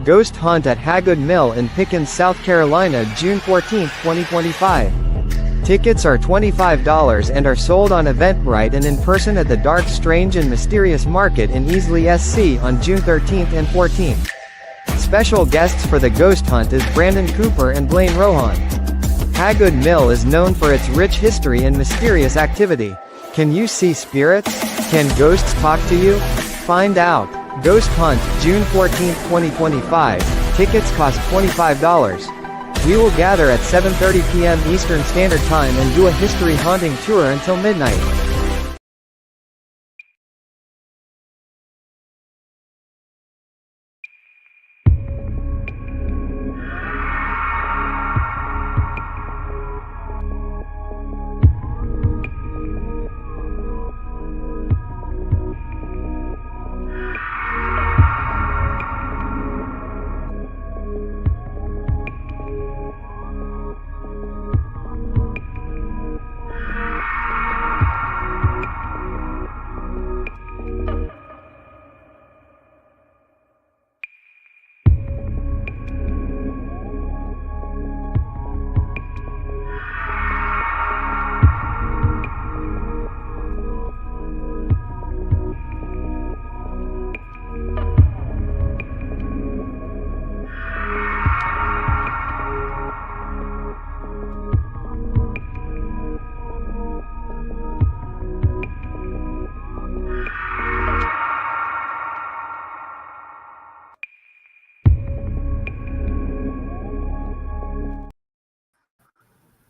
Ghost Hunt at Hagood Mill in Pickens, South Carolina, June 14, 2025. Tickets are $25 and are sold on Eventbrite and in person at the Dark, Strange and Mysterious Market in Easley, SC on June 13th and 14th. Special guests for the Ghost Hunt is Brandon Cooper and Blaine Rohan. Hagood Mill is known for its rich history and mysterious activity. Can you see spirits? Can ghosts talk to you? Find out. Ghost Hunt, June 14, 2025. Tickets cost $25. We will gather at 7:30 p.m. Eastern Standard Time and do a history haunting tour until midnight.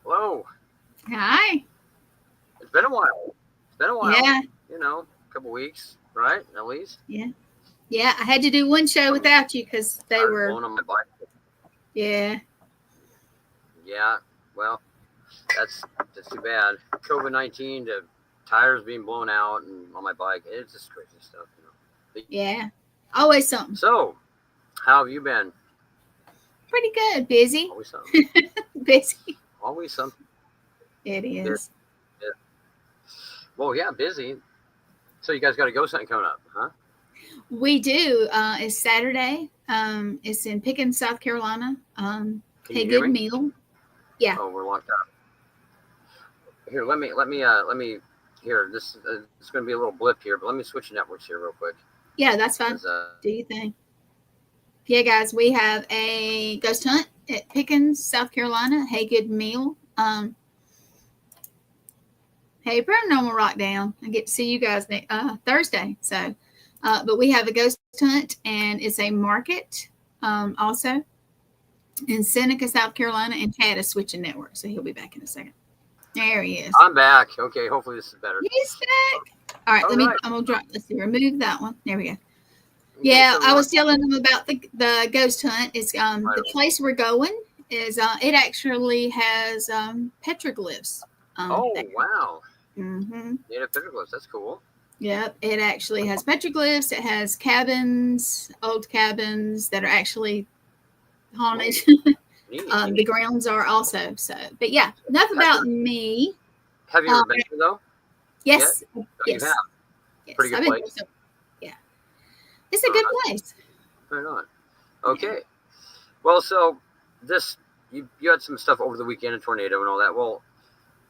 Hello. Hi. It's been a while. Yeah. You know, a couple weeks, right? At least. Yeah. Yeah. I had to do one show without you because they were blowing on my bike. Yeah. Yeah. Well, that's too bad. COVID-19, the tires being blown out and on my bike. It's just crazy stuff, you know. Yeah. Always something. So, how have you been? Pretty good. Busy. Always something. Busy. Always something. It is. Yeah. Well, yeah, busy. So you guys got a ghost hunt coming up, huh? We do. It's Saturday. It's in Pickens, South Carolina. Hey, good meal. Yeah. Oh, we're locked up. Here, let me. Here, this is going to be a little blip here, but let me switch networks here real quick. Yeah, that's fine. Do you think? Yeah, guys, we have a ghost hunt at Pickens, South Carolina. Hey, good meal. Hey, Paranormal Rock Down. I get to see you guys next Thursday. So, but we have a ghost hunt, and it's a market also in Seneca, South Carolina, and Chad is switching network, so he'll be back in a second. There he is. I'm back. Okay, hopefully this is better. He's back. All right, I'm gonna drop. Let's see. Remove that one. There we go. Yeah, I was telling them about the ghost hunt. It's the place we're going is it actually has petroglyphs. Oh wow! Mm-hmm. Native petroglyphs. That's cool. Yep, it actually has petroglyphs. It has cabins, old cabins that are actually haunted. The grounds are also so. But yeah, enough about me. Have you ever been there though? Yes. Yes. Yes. You have. Yes. Pretty good place. Yeah. It's a good place. Right on. Okay. Yeah. Well, so you had some stuff over the weekend, a tornado and all that. Well,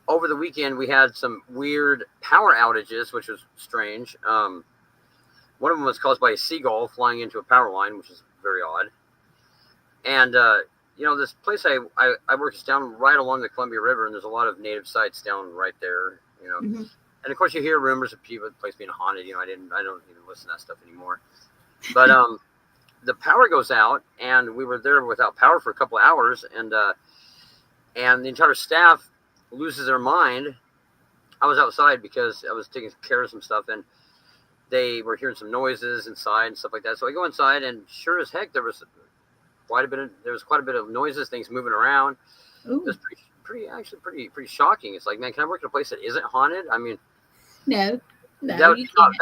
over the weekend we had some weird power outages, which was strange. One of them was caused by a seagull flying into a power line, which is very odd. And this place I work is down right along the Columbia River, and there's a lot of native sites down right there. Mm-hmm. And of course you hear rumors of people, the place being haunted. I don't even listen to that stuff anymore. But the power goes out, and we were there without power for a couple of hours, and the entire staff loses their mind. I was outside because I was taking care of some stuff, and they were hearing some noises inside and stuff like that. So I go inside, and sure as heck, there was quite a bit of noises, things moving around. Ooh. It was pretty shocking. It's like, man, can I work in a place that isn't haunted? I mean, no, that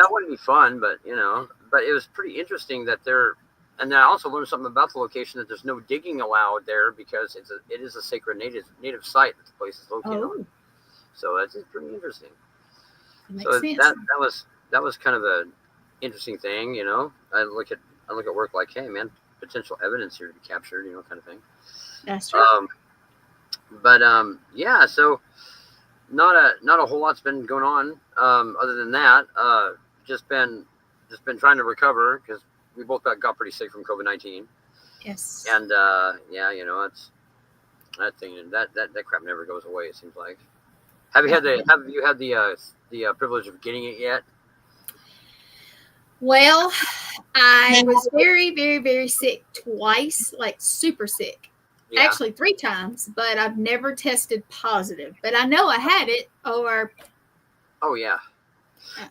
wouldn't be fun, but it was pretty interesting that and then I also learned something about the location, that there's no digging allowed there because it is a sacred native site that the place is located on. So that's pretty interesting. That makes sense. That was kind of an interesting thing, I look at work like, hey man, potential evidence here to be captured, kind of thing. That's true. Yeah, so not a whole lot's been going on. Other than that, just been trying to recover because we both got pretty sick from COVID-19. Yes. And yeah, it's that thing, and that crap never goes away. It seems like. Have you had the privilege of getting it yet? Well, I was very, very, very sick twice, like super sick. Yeah. Actually 3 times, but I've never tested positive. But I know I had it, or Oh yeah.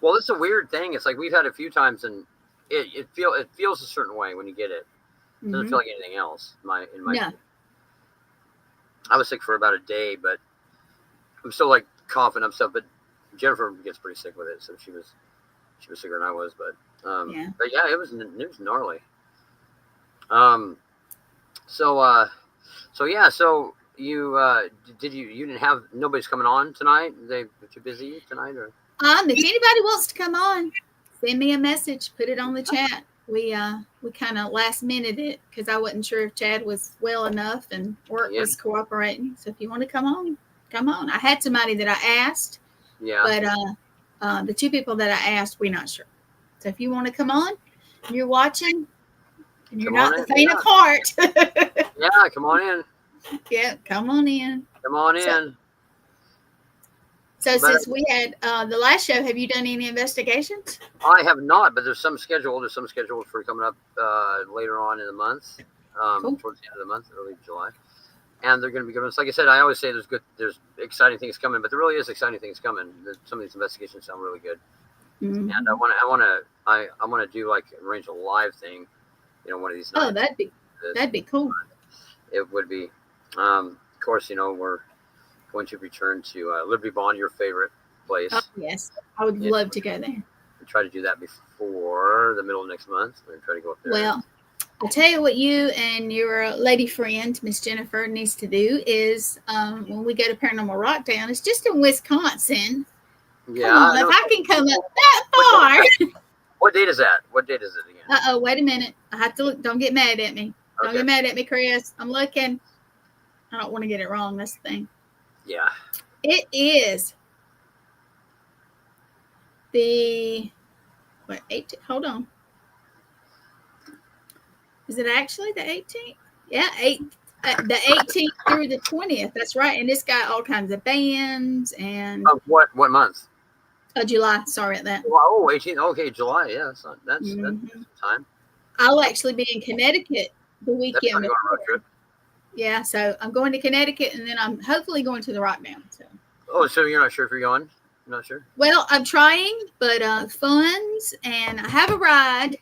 Well, it's a weird thing. It's like we've had a few times, and it feels a certain way when you get it. It doesn't feel like anything else. In my no. I was sick for about a day, but I'm still like coughing up stuff. But Jennifer gets pretty sick with it, so she was sicker than I was. But yeah, it was gnarly. So yeah, so you didn't have nobody's coming on tonight? They too busy tonight, or? If anybody wants to come on, send me a message. Put it on the chat. We kind of last minute it because I wasn't sure if Chad was well enough and work was cooperating. So if you want to come on, come on. I had somebody that I asked, but the 2 people that I asked, we're not sure. So if you want to come on, you're watching, and you're not the faint of heart. Yeah, come on in. Yeah, come on in. Come on in. So since we had the last show, have you done any investigations? I have not, but there's some scheduled. There's some scheduled for coming up later on in the month, Cool. towards the end of the month, early July. And they're going to be good. Like I said, I always say there's exciting things coming, but there really is exciting things coming. Some of these investigations sound really good, and I want to do like arrange a live thing, one of these nights. Oh, that'd be cool. It would be. Of course, we're going to return to Liberty Bond, your favorite place. Oh, yes, I would love to go there. We try to do that before the middle of next month. We're going to try to go up there. Well, I'll tell you what you and your lady friend, Miss Jennifer, needs to do is when we go to Paranormal Rockdown, it's just in Wisconsin. Yeah. Come on, if I can come up that far. What date is that? What date is it again? Wait a minute. I have to look. Don't get mad at me. Okay. Don't get mad at me, Chris. I'm looking. I don't want to get it wrong. That's the thing. Yeah. It is the 18th. Hold on. Is it actually the 18th? Yeah, the 18th through the 20th. That's right. And it's got all kinds of bands and what month? July. Sorry at that. Oh, 18th. Okay, July. Yeah, that's time. I'll actually be in Connecticut the weekend. That's on a road trip. Yeah, so I'm going to Connecticut, and then I'm hopefully going to the Rockdown. So. Oh, so you're not sure if you're going? You're not sure? Well, I'm trying, but funds, and I have a ride,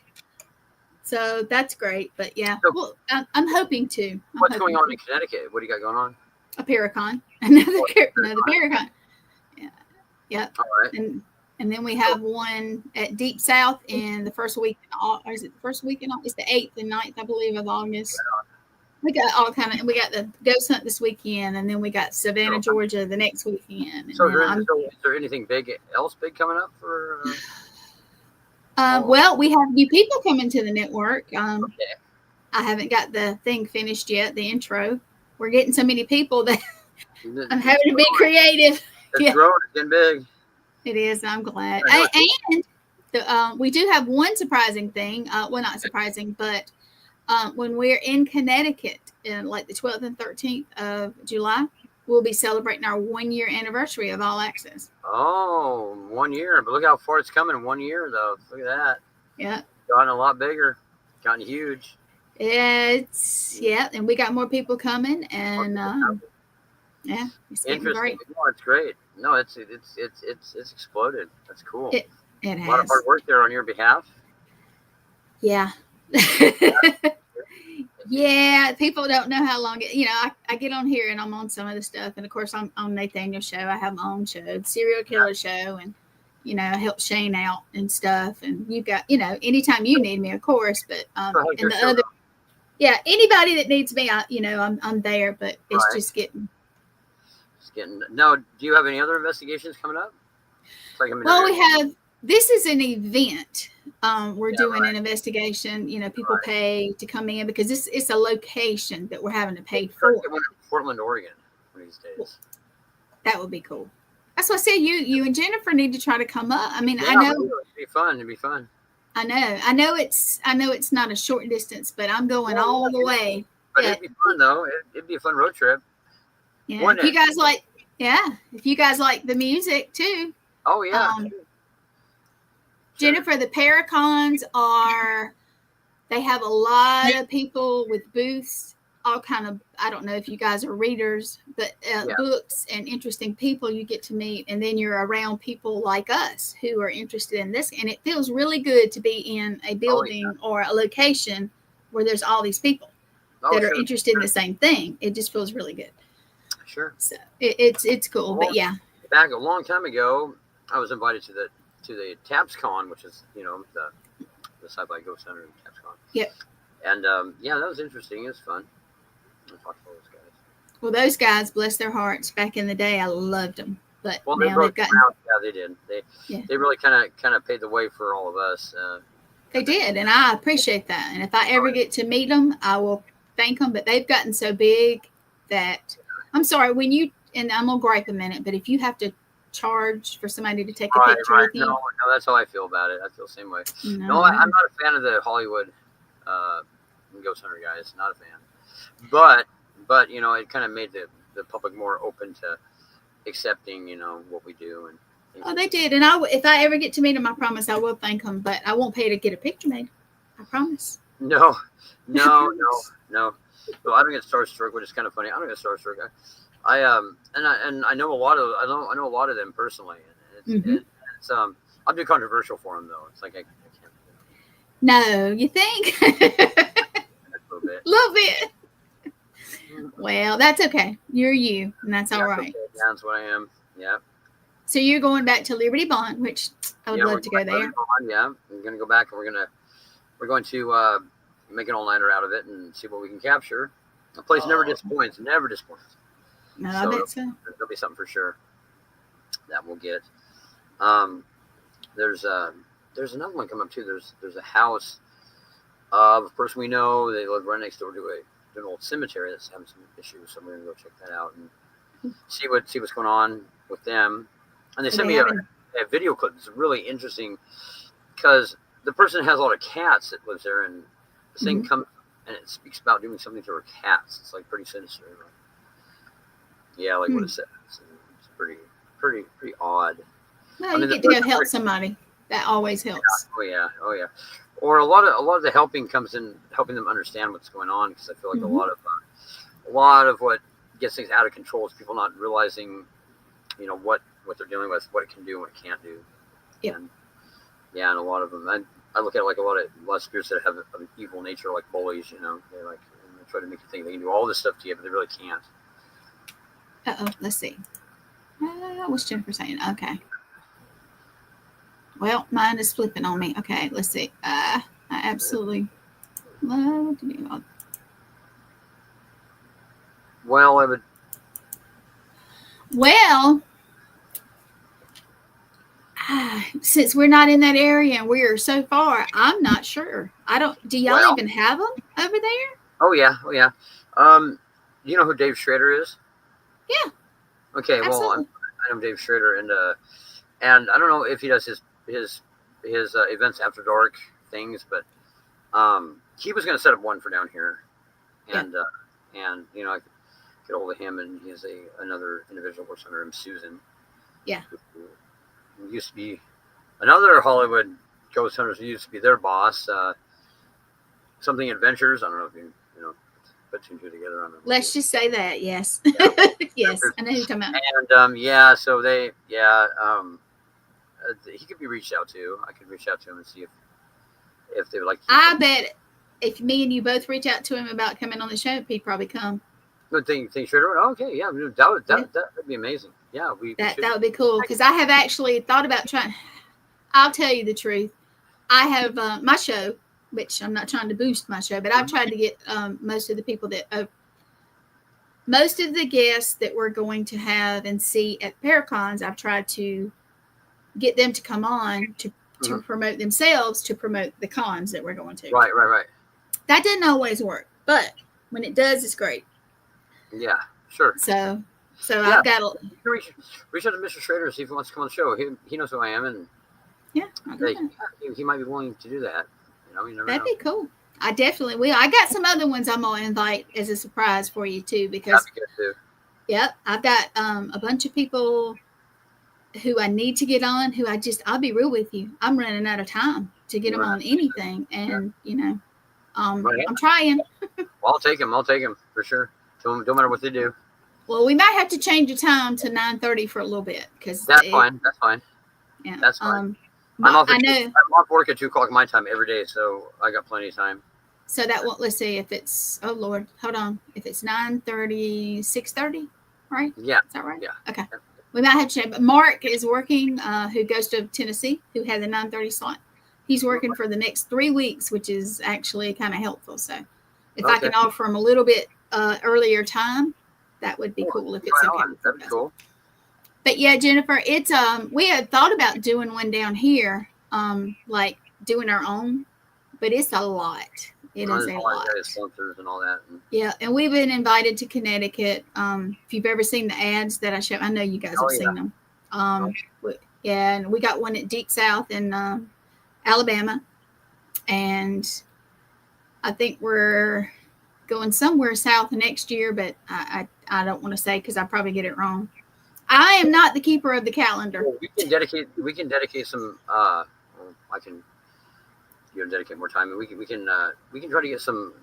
so that's great. But yeah, well, I'm hoping to. What's going on in Connecticut? What do you got going on? A Paracon, another Paracon. Yeah, yep. All right. And then we have one at Deep South in the first week. Or is it the first week in August? It's the 8th and 9th, I believe, of August. Yeah. We got all kind of. We got the ghost hunt this weekend, and then we got Savannah, Georgia, the next weekend. So, is there anything else big coming up for? Well, we have new people coming to the network. I haven't got the thing finished yet. The intro. We're getting so many people that I'm having to be creative. It's growing. It's getting big. It is. I'm glad. And we do have one surprising thing. Well, not surprising, but. When we're in Connecticut, in like the 12th and 13th of July, we'll be celebrating our 1-year anniversary of All Access. Oh, 1 year. But look how far it's coming. 1 year, though. Look at that. Yeah. Gotten a lot bigger. Gotten huge. And we got more people coming, and yeah, it's getting great. Oh, it's great. No, it's exploded. That's cool. It has. A lot of hard work there on your behalf. Yeah. Yeah, people don't know how long I get on here and I'm on some of the stuff, and of course I'm on Nathaniel's show. I have my own show, the serial killer show, and I help Shane out and stuff, and you got anytime you need me, of course, but and the other anybody that needs me, I'm there, but it's just getting now, do you have any other investigations coming up? Well, we have this is an event. We're Yeah, doing right. an investigation. People Right. pay to come in because it's a location that we're having to pay Try to for. get one in Portland, Oregon, one of these days. That would be cool. That's why I said you and Jennifer need to try to come up. I mean, Yeah, I know, it'd be fun. It'd be fun. I know it's not a short distance, but I'm going Well, all the yeah, way. but Yeah, it'd be fun though. It'd be a fun road trip, yeah. wouldn't it? If you guys like the music too, Oh yeah. um, Sure. Jennifer, the Paracons they have a lot of people with booths, all kind of, I don't know if you guys are readers, but Yeah. books and interesting people you get to meet. And then you're around people like us who are interested in this. And it feels really good to be in a building or a location where there's all these people that are interested in the same thing. It just feels really good. Sure. So it's cool. But yeah. Back a long time ago, I was invited to the TAPSCon, which is, the Sci-Fi Ghost Hunter and TAPSCon. Yep. And yeah, that was interesting. It was fun. I talked to all those guys. Well, those guys, bless their hearts, back in the day, I loved them. But well, now they've gotten. Yeah, they did. They really kind of paved the way for all of us. They did, and I appreciate that. And if I ever get to meet them, I will thank them. But they've gotten so big that I'm sorry and I'm gonna gripe a minute, but if you have to charge for somebody to take a picture with you, no, that's how I feel about it. I feel the same way. No, I'm not a fan of the Hollywood Ghost Hunter guys. Not a fan. But it kind of made the public more open to accepting what we do and. Oh, they did, and if I ever get to meet them, I promise I will thank them. But I won't pay to get a picture made. I promise. No. Well, I don't get starstruck, which is kind of funny. I don't get starstruck. I know a lot of them personally. And it's I'll be controversial for them though. It's like I can't. No, you think? A little bit. Well, that's okay. You're you, and that's all right. Okay. That's what I am. Yeah. So you're going back to Liberty Bond, which I would love to go there. Yeah, I'm going to go back and we're going to make an all-nighter out of it and see what we can capture. The place never disappoints. Never disappoints. No, I bet so. There'll be something for sure that we'll get. There's another one coming up too. There's a house of a person we know. They live right next door to an old cemetery that's having some issues. So we're gonna go check that out and see what's going on with them. And they sent me a video clip. It's really interesting because the person has a lot of cats that lives there, and this thing comes and it speaks about doing something to her cats. It's like pretty sinister. Yeah, like what it says. It's pretty odd. No, you get to go help somebody. That always helps. Yeah. Oh yeah. Or a lot of the helping comes in helping them understand what's going on, because I feel like a lot of what gets things out of control is people not realizing, what they're dealing with, what it can do and what it can't do. Yeah. And a lot of them, I look at like a lot of spirits that have an evil nature, like bullies. They try to make you think they can do all this stuff to you, but they really can't. Let's see. What's Jennifer saying? Okay. Well, mine is flipping on me. Okay, let's see. I absolutely love to be on. Well, I would. Well, since we're not in that area and we are so far, I'm not sure. Do y'all even have them over there? Oh yeah. Do you know who Dave Schrader is? Yeah. Okay. Absolutely. Well, I know Dave Schrader, and I don't know if he does his events after dark things, but he was going to set up one for down here, and I could get hold of him, and he has another individual works under him, Susan. Yeah. Who used to be another Hollywood ghost hunters who used to be their boss. Something Adventures. I don't know if you put two and two together on them. Let's just say that, yes. Yeah. Yes, I know who you're talking about. And so he could be reached out to. I could reach out to him and see if they would like to. I bet if me and you both reach out to him about coming on the show, he'd probably come. Good thing Schrader. Okay, yeah, that would be amazing. Yeah, that would be cool, because I have actually thought about trying. I'll tell you the truth. I have my show, which I'm not trying to boost my show, but I've tried to get most of the people most of the guests that we're going to have and see at Paracons. I've tried to get them to come on to Mm-hmm. promote themselves, to promote the cons that we're going to. Right. That doesn't always work, but when it does, it's great. Yeah, sure. So Yeah. I've got reach out to Mr. Schrader and see if he wants to come on the show. He knows who I am, and he might be willing to do that. You know, you never that'd know. be cool. I definitely will. I got some other ones I'm gonna invite as a surprise for you too, because That'd be good too. yep, I've got a bunch of people who I need to get on. I'll be real with you, I'm running out of time to get them on anything, and I'm trying. Well, I'll take him for sure. Don't matter what they do. Well, we might have to change the time to 9:30 for a little bit, because that's fine. Yeah, that's fine. I'm off work at 2:00 my time every day, so I got plenty of time. So that won't. Let's see if it's. Oh Lord, hold on. If it's 9:30, 6:30, right? Yeah, is that right? Yeah. Okay. We might have to change. But Mark is working. Who goes to Tennessee? Who had the 9:30 slot? He's working for the next 3 weeks, which is actually kind of helpful. So, if I can offer him a little bit earlier time, that would be cool. If it's okay. That'd be cool. But yeah, Jennifer, it's we had thought about doing one down here, like doing our own, but it's a lot. It is a lot. Sponsors and all that. Yeah, and we've been invited to Connecticut. If you've ever seen the ads that I show, I know you guys have seen them. And we got one at Deep South in Alabama, and I think we're going somewhere south next year, but I don't want to say because I probably get it wrong. I am not the keeper of the calendar. Well, we can dedicate some. I can. Dedicate more time, and we can try to get some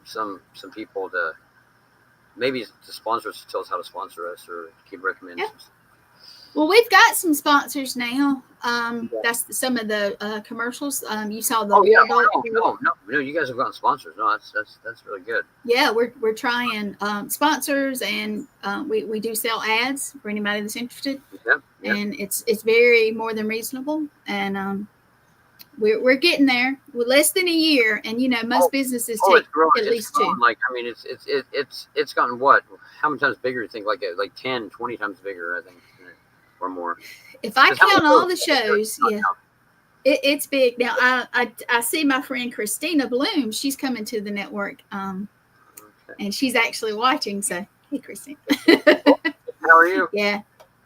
people to maybe to sponsor us, to tell us how to sponsor us, or keep recommending. Yeah. Well, we've got some sponsors now. That's some of the commercials. You saw the. No, you guys have gotten sponsors. No, that's really good. Yeah, we're trying sponsors, and we do sell ads for anybody that's interested. Yep. And it's very more than reasonable, and we're getting there. We're less than a year, and most businesses take at least 2. Like, I mean, it's gotten what? How many times bigger? You think like 10, 20 times bigger? I think, or more. If I count all the shows, yeah, it's big. Now I see my friend Christina Bloom. She's coming to the network, and she's actually watching. So hey, Christina. How are you?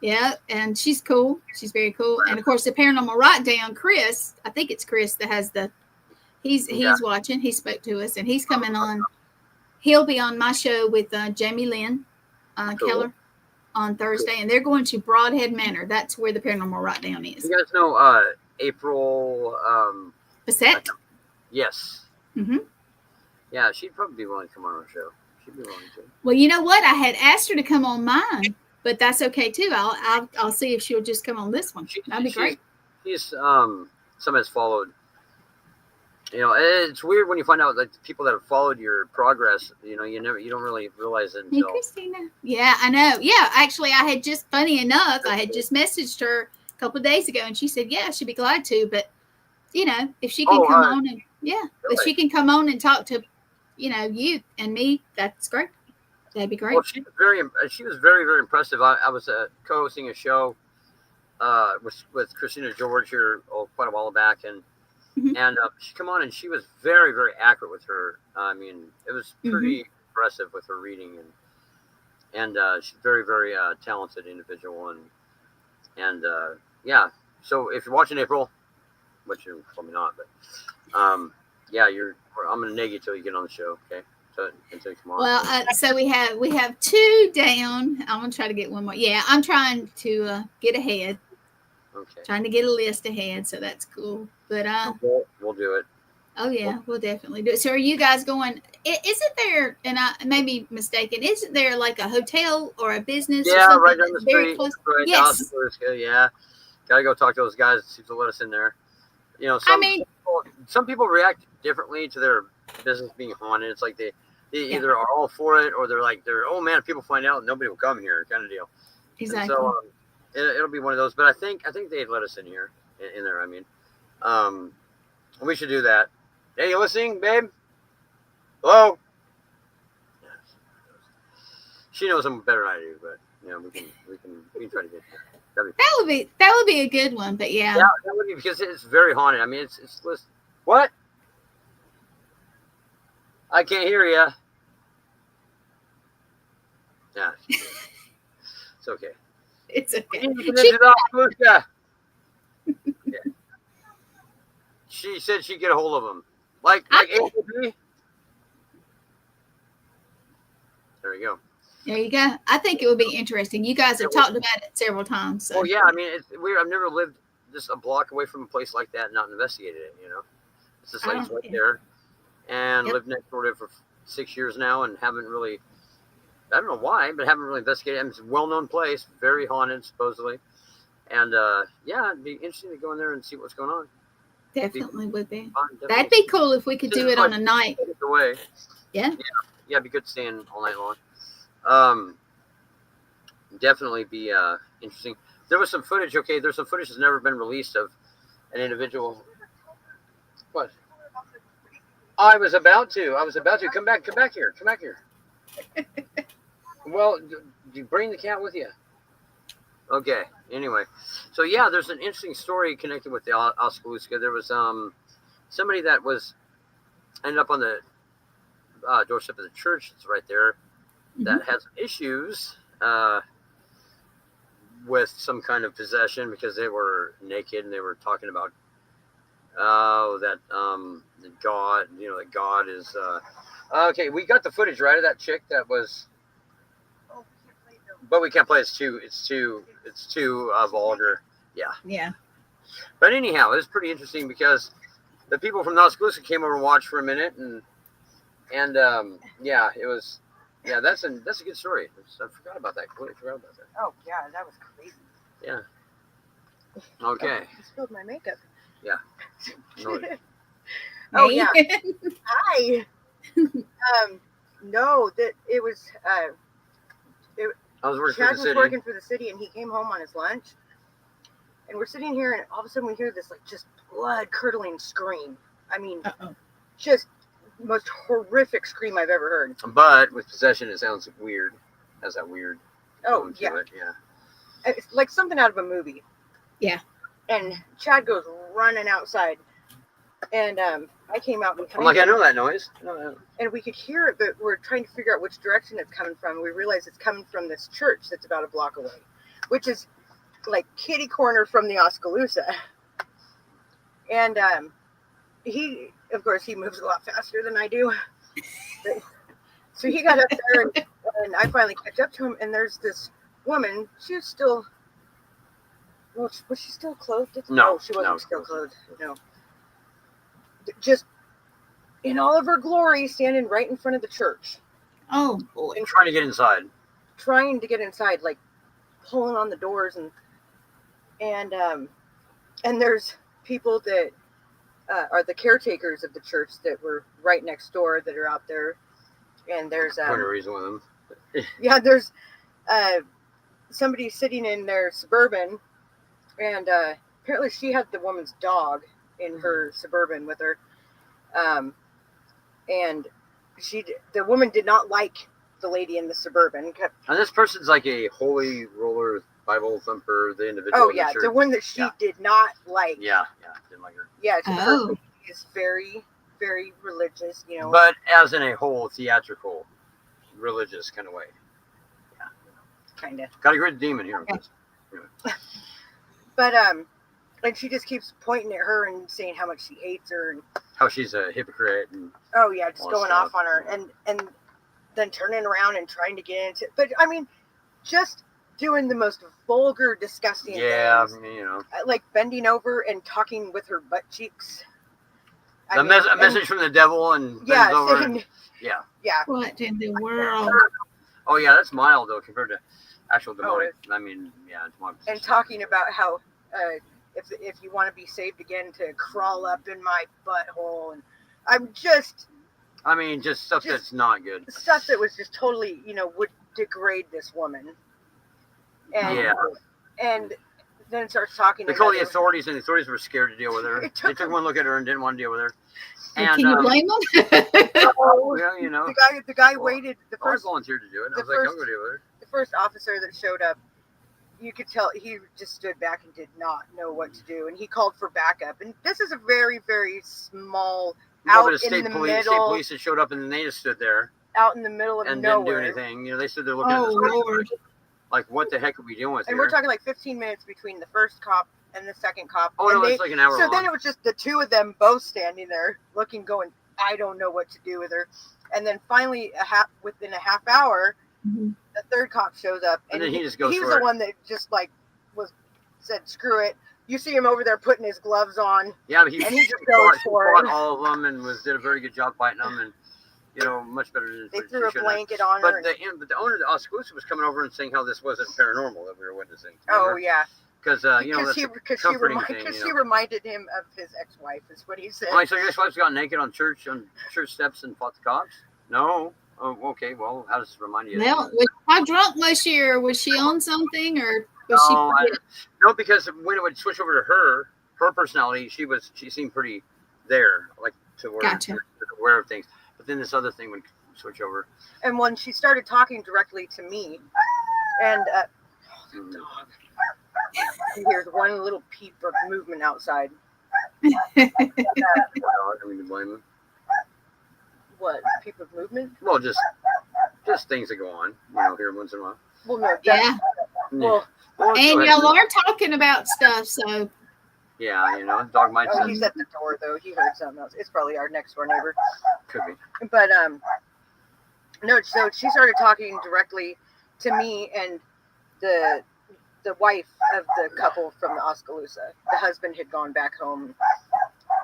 Yeah, and she's cool. She's very cool. And of course, the Paranormal Rockdown, Chris, I think it's Chris that has he's watching. He spoke to us, and he's coming on. He'll be on my show with Jamie Lynn Keller on Thursday, and they're going to Broadhead Manor. That's where the Paranormal Rockdown is. You guys know April Bassett? Yes. Mm-hmm. Yeah, she'd probably be willing to come on our show. She'd be willing to. Well, you know what? I had asked her to come on mine. But that's okay too. I'll see if she'll just come on this one. That'd be great. She's someone that's followed. It's weird when you find out that people that have followed your progress. You don't really realize it until. Hey, Christina. Yeah, I know. Yeah, actually, I had just messaged her a couple of days ago, and she said, "Yeah, she'd be glad to." But if she can come on and if she can come on and talk to, you and me, that's great. That'd be great. Well, she was very, very impressive. I was co-hosting a show with Christina George here quite a while back, and she come on and she was very, very accurate with her. I mean, it was pretty impressive with her reading, and she's very, very talented individual, and So if you're watching April, which you're probably not, but I'm gonna neg you till you get on the show, okay? Well, so we have 2 down. I'm gonna try to get one more. Yeah, I'm trying to get ahead. Okay. Trying to get a list ahead, so that's cool. But we'll do it. Oh yeah, we'll definitely do it. So are you guys going? Isn't there? And I may be mistaken. Isn't there like a hotel or a business? Yeah, or something right down the street. Very close? Right. Yes. Yeah. Gotta go talk to those guys. See if they'll let us in there. Some people react differently to their business being haunted. It's like they either are all for it, or they're oh man, if people find out, nobody will come here, kind of deal. Exactly. And so it'll be one of those. But I think they'd let us in here, in there. I mean, we should do that. Hey, you listening, babe? Hello. She knows them better than I do, but we can try to get there. That would be a good one. But yeah. Yeah, that would be, because it's very haunted. I mean, it's what? I can't hear you. Yeah, it's okay. It's okay. Yeah. She said she'd get a hold of him. Like ADT. There we go. There you go. I think it would be interesting. You guys have talked about it several times. So. Well, yeah. I mean, it's weird. I've never lived just a block away from a place like that and not investigated it. It's just like it's right there, and lived next door to it for 6 years now, and haven't really. I don't know why, but haven't really investigated. I mean, it's a well-known place, very haunted supposedly, and yeah, it'd be interesting to go in there and see what's going on. Definitely would be. Fun, definitely. That'd be cool if we could do it on a night. Away. Yeah. Yeah, it'd be good staying all night long. Definitely be interesting. There was some footage. Okay, there's some footage that's never been released of an individual. What? I was about to. Come back here. Well, do you bring the cat with you? Okay. Anyway, so yeah, there's an interesting story connected with the Oskaloosa. There was somebody that ended up on the doorstep of the church. It's right there. That had some issues with some kind of possession because they were naked and they were talking about that God, that God is okay. We got the footage right of that chick that was, but we can't play. It's too vulgar. Yeah. But anyhow, it's pretty interesting because the people from the Oskaloosa came over and watched for a minute, and yeah, it was. Yeah, that's a good story. I forgot about that. Completely forgot about that. Oh yeah, that was crazy. Yeah. Okay. I spilled my makeup. Yeah. No. Oh yeah. Hi. No, that it was. I was working Chad for the was city. working for the city, and he came home on his lunch, and we're sitting here, and all of a sudden we hear this like just blood curdling scream. I mean, just most horrific scream I've ever heard. But with possession, it sounds weird. Has that weird? Oh yeah. Yeah. It's like something out of a movie. Yeah. And Chad goes running outside, and I came out. I'm like, I know that noise. No. And we could hear it, but we're trying to figure out which direction it's coming from. We realize it's coming from this church that's about a block away, which is like kitty corner from the Oskaloosa. And he, of course, he moves a lot faster than I do. So he got up there, and I finally catch up to him, and there's this woman. She was still, well, was she still clothed? No, she wasn't still clothed. No. Just in all of her glory, standing right in front of the church. Oh boy! And trying to get inside. Like pulling on the doors, and there's people that are the caretakers of the church that were right next door that are out there, and there's reason with them. Yeah, there's somebody sitting in their Suburban, and apparently she had the woman's dog in her Suburban with her, and the woman did not like the lady in the Suburban. And this person's like a holy roller, Bible thumper, the individual. Oh yeah, the one that she did not like. Yeah, didn't like her. Yeah, her is very, very religious, But as in a whole theatrical, religious kind of way. Yeah, kind of. Got a great demon here. Okay. But and she just keeps pointing at her and saying how much she hates her and how she's a hypocrite and just going off on her and then turning around and trying to get into. But I mean, just doing the most vulgar, disgusting things. Like bending over and talking with her butt cheeks. A message from the devil and bends over. Yeah. What in the world? Oh yeah, that's mild though compared to actual demonic. I mean, yeah, it's more. And talking about how if you want to be saved again, to crawl up in my butthole, and just stuff that's not good. Stuff that was just totally, would degrade this woman. And, and then starts talking. They called the authorities, and the authorities were scared to deal with her. They took one look at her and didn't want to deal with her. And, can you blame them? The guy waited. The first I volunteered to do it. I was like, I'm going to deal with her. The first officer that showed up, you could tell he just stood back and did not know what to do, and he called for backup. And this is a very, very small No, but out the in the state middle, police had showed up and then they just stood there out in the middle of and nowhere. didn't do anything. You know, they stood there looking at Oh this Lord. like, what the heck are we doing with And here? we're talking like 15 minutes between the first cop and the second cop. Oh, and no, it's like an hour So long. then it was just the two of them both standing there looking, going, I don't know what to do with her. And then finally, within a half hour, Mhm. the third cop shows up, And then he just goes he was for the it. one that just like said, screw it. You see him over there putting his gloves on. Yeah, but he And he just goes for fought it. all of them and did a very good job fighting them, and you know, much better than They threw a blanket on But her. the owner of the Oskaloosa was coming over and saying how this wasn't paranormal that we were witnessing. Oh yeah, because you know, that's because a comforting thing. You she know. reminded him of his ex-wife, is what he said. Like, so your ex-wife's got naked on church steps and fought the cops? No. Oh, okay. Well, how does this remind you? Well, how drunk was she, or was she on something, or was No, because when it would switch over to her personality, she seemed pretty there, like to where Gotcha. aware of things. But then this other thing would switch over. And when she started talking directly to me, and the dog, he hears one little peep of movement outside. I don't mean to blame him. What peep of movement? Well, just things that go on, you know, here once in a while. Well, no, Yeah. Well, And y'all are talking about stuff, so yeah, you know, dog might. oh, he's at the door though. He heard something else. It's probably our next door neighbor. Could be. But no. So she started talking directly to me and the wife of the couple from the Oskaloosa. The husband had gone back home,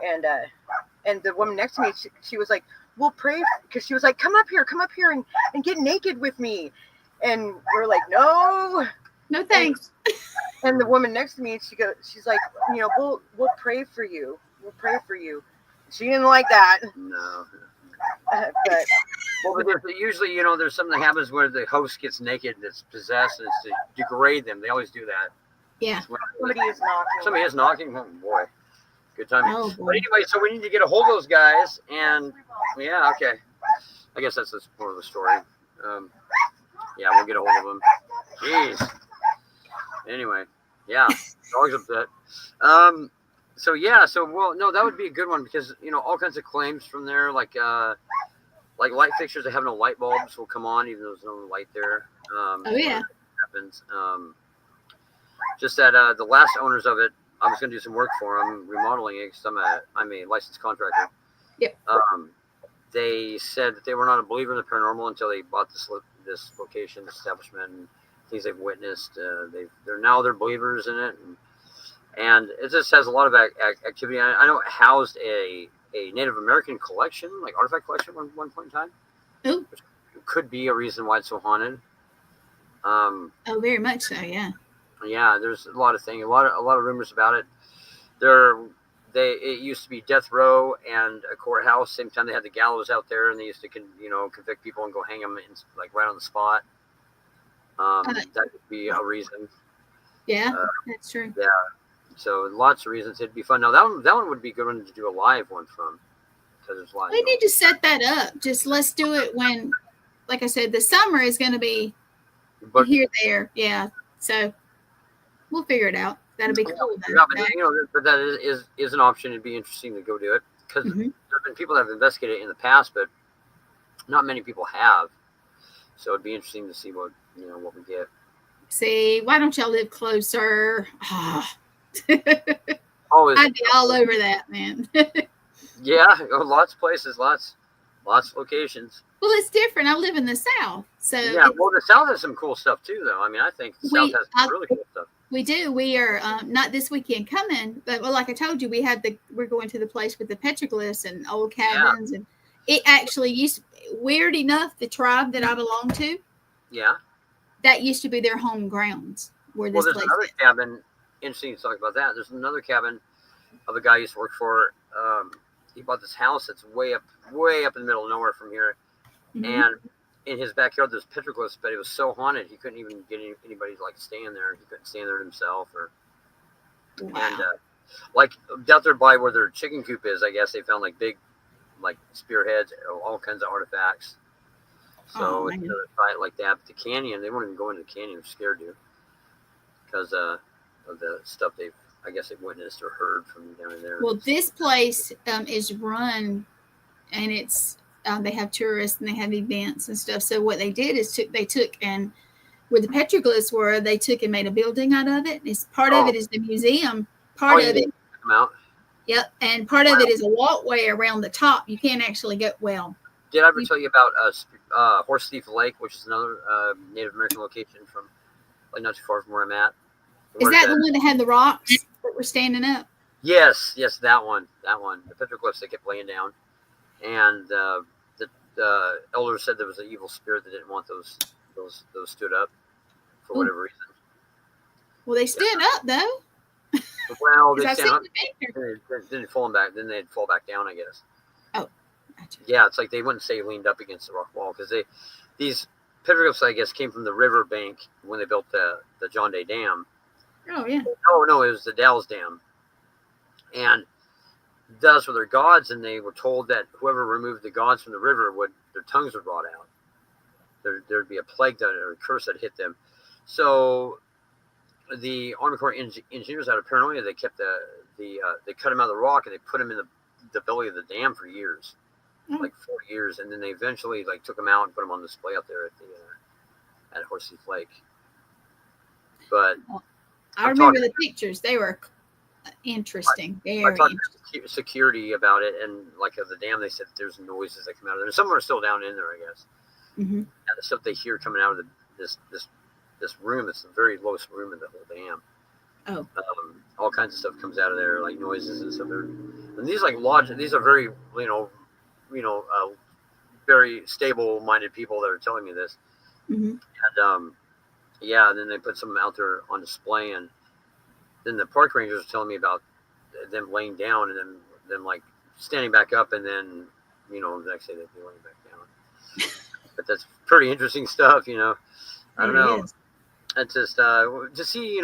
and the woman next to me, she was like, "We'll pray," because she was like, come up here and get naked with me," and we're like, "No." no thanks. And the woman next to me, she's like, "You know, we'll pray for you. We'll pray for you." She didn't like that. No. But Well, but usually, you know, there's something that happens where the host gets naked that's possessed, and it's to degrade them. They always do that. Yeah. somebody is knocking. Somebody is knocking. Oh, boy. Good timing. Oh, boy. But anyway, so we need to get a hold of those guys, and yeah, okay. I guess that's more of the story. Yeah, we'll get a hold of them. Jeez. Anyway, yeah, dog's upset. So yeah, well, no, that would be a good one because you know all kinds of claims from there, like light fixtures that have no light bulbs will come on even though there's no light there. Oh yeah. Happens. Just that the last owners of it, I was going to do some work for them, remodeling it because I'm a licensed contractor. Yep. They said that they were not a believer in the paranormal until they bought this location, establishment, and things they've witnessed. They're believers in it, and it just has a lot of activity. I know it housed a Native American collection, like artifact collection, at one point in time. Ooh. Which could be a reason why it's so haunted. Oh, very much so. Yeah. Yeah, there's a lot of things, a lot of rumors about it. It used to be death row and a courthouse. Same time they had the gallows out there, and they used to convict people and go hang them like right on the spot. That could be a reason. Yeah, that's true. Yeah, so lots of reasons. It'd be fun. Now that one would be a good one to do a live one from, because there's a lot. We need to set that up. Just let's do it when, like I said, the summer is going to be here, there. Yeah, so we'll figure it out. That'll be cool. Yeah, but that is an option. It'd be interesting to go do it because there have been people that have investigated it in the past, but not many people have. So it'd be interesting to see what we get. See, why don't y'all live closer? Oh, I'd be all over that, man. Yeah, lots of places, lots of locations. Well, it's different. I live in the South, so yeah. Well, the South has some cool stuff too, though. I mean, I think the South has some really cool stuff. We do. We are not this weekend coming, but like I told you, we're going to the place with the petroglyphs and old cabins, and it actually weird enough, the tribe that I belong to. Yeah. That used to be their home grounds. Where this there's place another is. cabin. Interesting to talk about that. There's another cabin of a guy I used to work for. He bought this house that's way up in the middle of nowhere from here, and in his backyard there's petroglyphs, but it was so haunted he couldn't even get anybody to staying there. He couldn't stand there himself, and out there by where their chicken coop is, I guess they found big spearheads, all kinds of artifacts. So it's another site like that. But the canyon, they won't even go into the canyon. They're scared to. because of the stuff I guess they've witnessed or heard from down in there. Well, this place is run, and it's they have tourists and they have events and stuff. So what they did is they took and where the petroglyphs were, they took and made a building out of it. It's part of it is the museum. Part of it. Come out. Yep, and part of it is a walkway around the top. You can't actually go. Well, did I ever tell you about Horse Thief Lake, which is another Native American location from like not too far from where I'm at? Is that the one that had the rocks that were standing up? Yes, that one. The petroglyphs they kept laying down, and the elders said there was an evil spirit that didn't want those stood up for whatever reason. Well, they stood up though. Well, they stand up. Then fall back. Then they'd fall back down, I guess. Oh, gotcha. Yeah, it's like they wouldn't stay leaned up against the rock wall because these petroglyphs, I guess, came from the river bank when they built the John Day Dam. Oh yeah. No, it was the Dalles Dam, and thus were their gods, and they were told that whoever removed the gods from the river their tongues would rot out. There'd be a plague or a curse that hit them. So the Army Corps engineers out of paranoia, they kept they cut them out of the rock and they put them in the belly of the dam for years, like 4 years, and then they eventually like took them out and put them on display out there at Horse Thief Lake. But I remember the pictures; they were interesting. I talked to security about it, and like of the dam, they said there's noises that come out of there. Some are still down in there, I guess. Mm-hmm. And the stuff they hear coming out of this room, it's the very lowest room in the whole dam. Oh. All kinds of stuff comes out of there, like noises and stuff. And these these are very, very stable-minded people that are telling me this. Mm-hmm. And and then they put some out there on display, and then the park rangers are telling me about them laying down and then them like standing back up, and then the next day they'd be laying back down. But that's pretty interesting stuff, I don't know. It's just to see,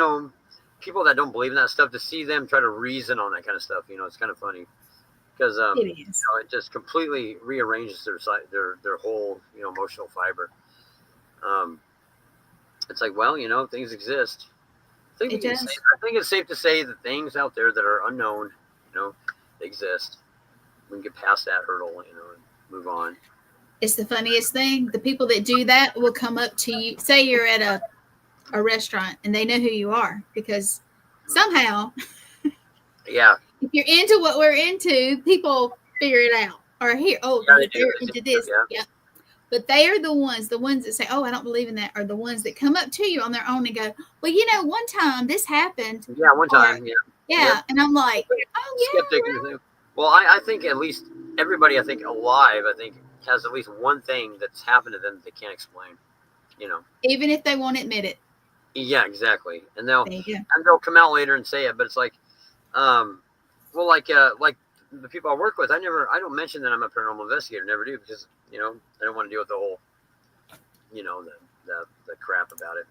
people that don't believe in that stuff, to see them try to reason on that kind of stuff, it's kind of funny because it just completely rearranges their whole emotional fiber. It's like, well, things exist. I think it's safe to say that things out there that are unknown, exist. We can get past that hurdle, and move on. It's the funniest thing. The people that do that will come up to you. Say you're at a restaurant and they know who you are because somehow, yeah, if you're into what we're into, people figure it out. Or here, they're into this. Yeah. But they are the ones that say, "Oh, I don't believe in that," are the ones that come up to you on their own and go, "Well, one time this happened." Yeah, one time. Yeah. And I'm like, "Oh yeah." Skeptic. Well, I think at least everybody, alive, has at least one thing that's happened to them that they can't explain. Even if they won't admit it. Yeah, exactly. And they'll come out later and say it, but it's like, like the people I work with, I don't mention that I'm a paranormal investigator, never do, because I don't want to deal with the whole, the crap about it,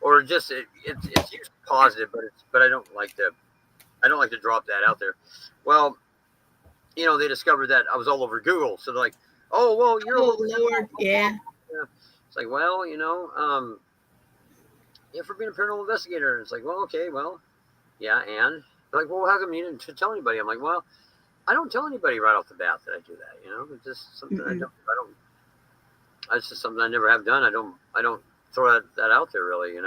or just it's usually positive, but I don't like to drop that out there. Well, they discovered that I was all over Google, so they're like, "Oh, well, you're all over Lord, yeah." It's like, well, for being a paranormal investigator, it's like, well, okay, well, yeah, and they're like, well, how come you didn't tell anybody? I'm like, well, I don't tell anybody right off the bat that I do that. It's just something I don't. It's just something I never have done. I don't throw that out there really.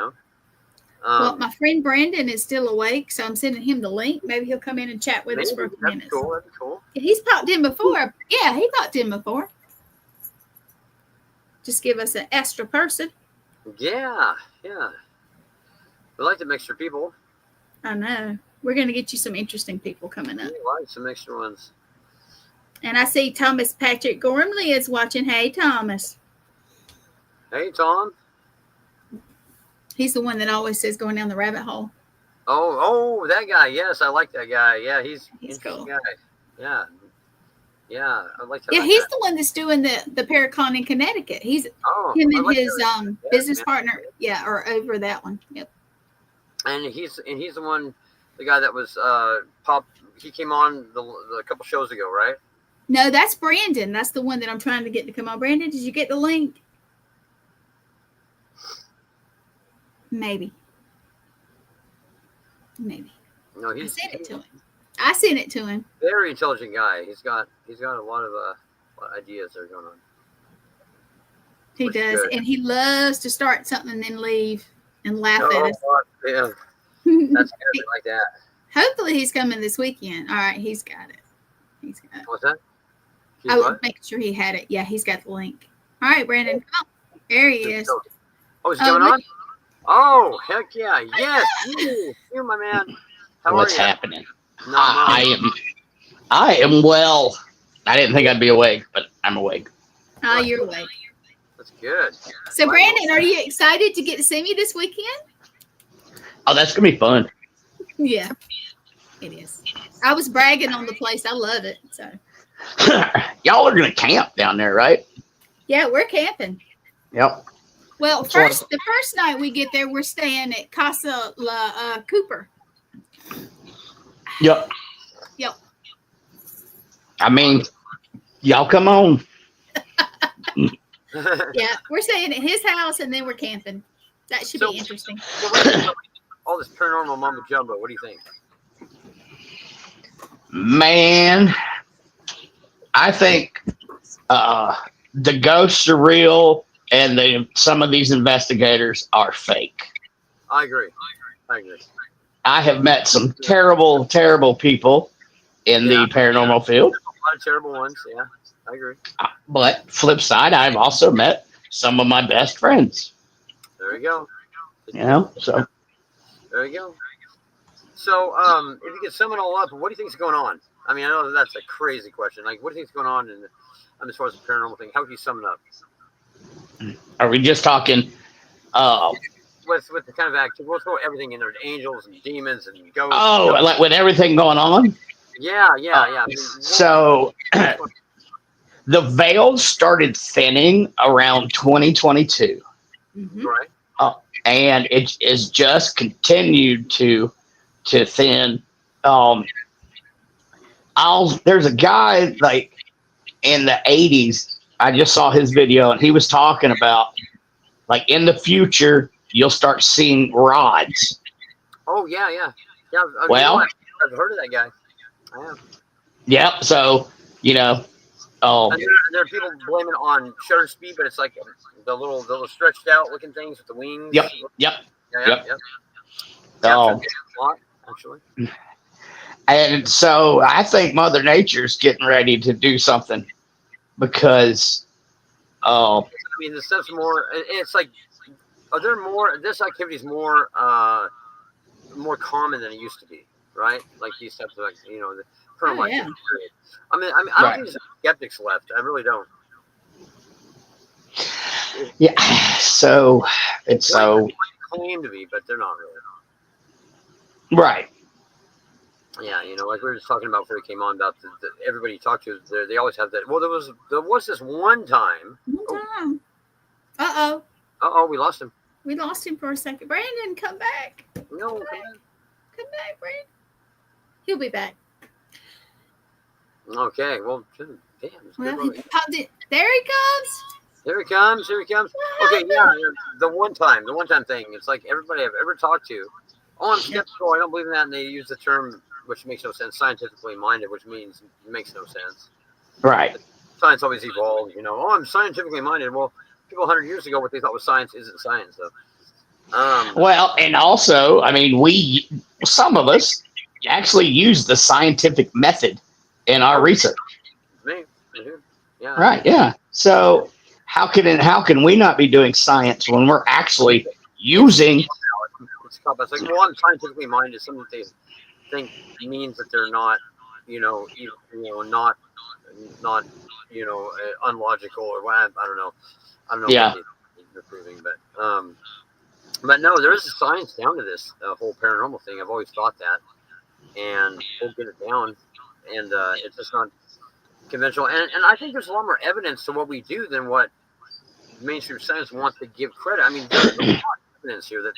Well, my friend Brandon is still awake, so I'm sending him the link. Maybe he'll come in and chat with us for a few minutes. That'd be cool. He's popped in before. Yeah, he popped in before. Just give us an extra person. Yeah. We like the extra people. I know. We're going to get you some interesting people coming up. We like some extra ones. And I see Thomas Patrick Gormley is watching. Hey, Thomas. Hey, Tom. He's the one that always says going down the rabbit hole. Oh, that guy. Yes, I like that guy. Yeah, he's cool. Guy. Yeah, I like that. Yeah, he's the one that's doing the Paracon in Connecticut. He's him and his business partner. Yeah, are over that one. Yep. And he's the one, the guy that was he came on a couple shows ago, right? No, that's Brandon. That's the one that I'm trying to get to come on. Brandon, did you get the link? Maybe. Maybe. No, I he's sent it to him. I sent it to him. very intelligent guy. He's got a lot of ideas that are going on. He Which is does, good. and he loves to start something and then leave and laugh at us. Yeah, that's good. I like that. Hopefully, he's coming this weekend. All right, he's got it. He's got it. What's that? I was making sure he had it. Yeah, he's got the link. All right, Brandon. Come on. There he is. Oh, is he coming on? Oh, heck yeah. Yes. You, my man. How What's are you? happening? Not I am well. I didn't think I'd be awake, but I'm awake. Oh, you're awake. That's good. So, Brandon, are you excited to get to see me this weekend? Oh, that's gonna be fun. Yeah, it is. I was bragging on the place. I love it. So, Y'all are gonna camp down there, right? yeah, we're camping. Yep. Well, the first night we get there, we're staying at Casa La Cooper. Yep. Yep. I mean, y'all come on. Yeah, we're staying at his house and then we're camping. That should be interesting. So all this paranormal mumbo jumbo. What do you think? Man, I think the ghosts are real, and some of these investigators are fake. I agree. I have met some terrible, terrible people in the paranormal field. A lot of terrible ones. Yeah, I agree. But flip side, I've also met some of my best friends. There we go. You know, so there you go. So, if you could sum it all up, what do you think is going on? I mean, I know that's a crazy question. Like, what do you think is going on as far as the paranormal thing? How would you sum it up? Are we just talking? With the kind of activity, we'll throw everything in there: angels and demons and ghosts. Oh, like with everything going on? Yeah. I mean, So the veils started thinning around 2022. Mm-hmm. Right. And it is just continued to thin. There's a guy like in the 80s. I just saw his video, and he was talking about like in the future you'll start seeing rods. Oh yeah. Well, I've heard of that guy. I have. Yep. So And there are people blaming on shutter speed, but it's like the little stretched out looking things with the wings. Yep. Yeah. Actually. And so I think Mother Nature's getting ready to do something because, I mean, the stuff's more. It's like, are there more? This activity is more common than it used to be, right? Like these types of, like, the paranormal activity. I mean, I don't think there's skeptics left. I really don't. Yeah. So it's they claim to be, but they're not really. Right. Yeah, like we were just talking about before we came on about the everybody you talk to, they always have that. Well, there was this one time. Uh-oh, we lost him. We lost him for a second. Brandon, come back. No, come back, Brandon. He'll be back. Okay, well, damn. Well, there he comes. Here he comes. Okay, yeah, the one time thing. It's like everybody I've ever talked to. Oh, I'm skeptical. I don't believe in that, and they use the term, which makes no sense, scientifically minded, which means it makes no sense. Right. Science always evolves, Oh, I'm scientifically minded. Well, people 100 years ago, what they thought was science isn't science, though. Well, and also, I mean, some of us actually use the scientific method in our research. Me, yeah. Right. Yeah. So how can we not be doing science when we're actually using? It's like, well, I'm scientifically minded. Something they think means that they're not, not unlogical or what. I don't know. Yeah. What they're proving, but no, there is a science down to this whole paranormal thing. I've always thought that, and we'll get it down, and it's just not conventional. And I think there's a lot more evidence to what we do than what mainstream science wants to give credit. I mean, there's a lot of evidence here that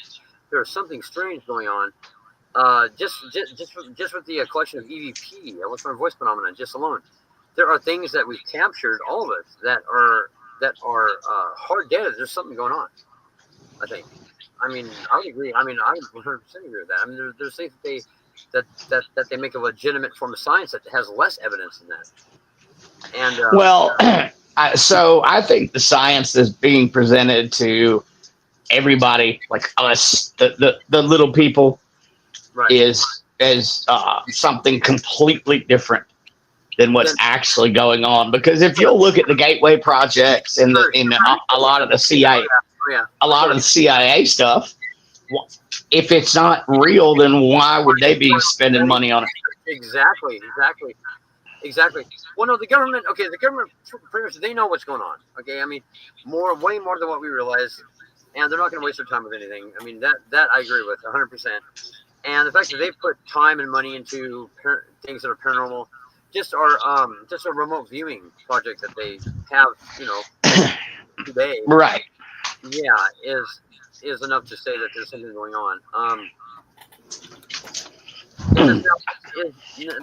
there's something strange going on. Just with the collection of EVP, electronic voice phenomena, just alone, there are things that we've captured, all of us, that are hard data. There's something going on, I think. I mean, I would agree. I mean, I 100% agree with that. I mean, there's things that they make a legitimate form of science that has less evidence than that. And well, so I think the science is being presented to everybody, like us, the little people, right. is something completely different than what's actually going on. Because if you'll look at the Gateway projects and a lot of the CIA, a lot of the CIA stuff, if it's not real, then why would they be spending money on it? Exactly. Well, no, the government pretty much, they know what's going on. Okay, I mean, way more than what we realize, and they're not going to waste their time with anything. I mean, that I agree with 100%. And the fact that they put time and money into things that are paranormal, just a remote viewing project that they have, today, right? Yeah, is enough to say that there's something going on. Then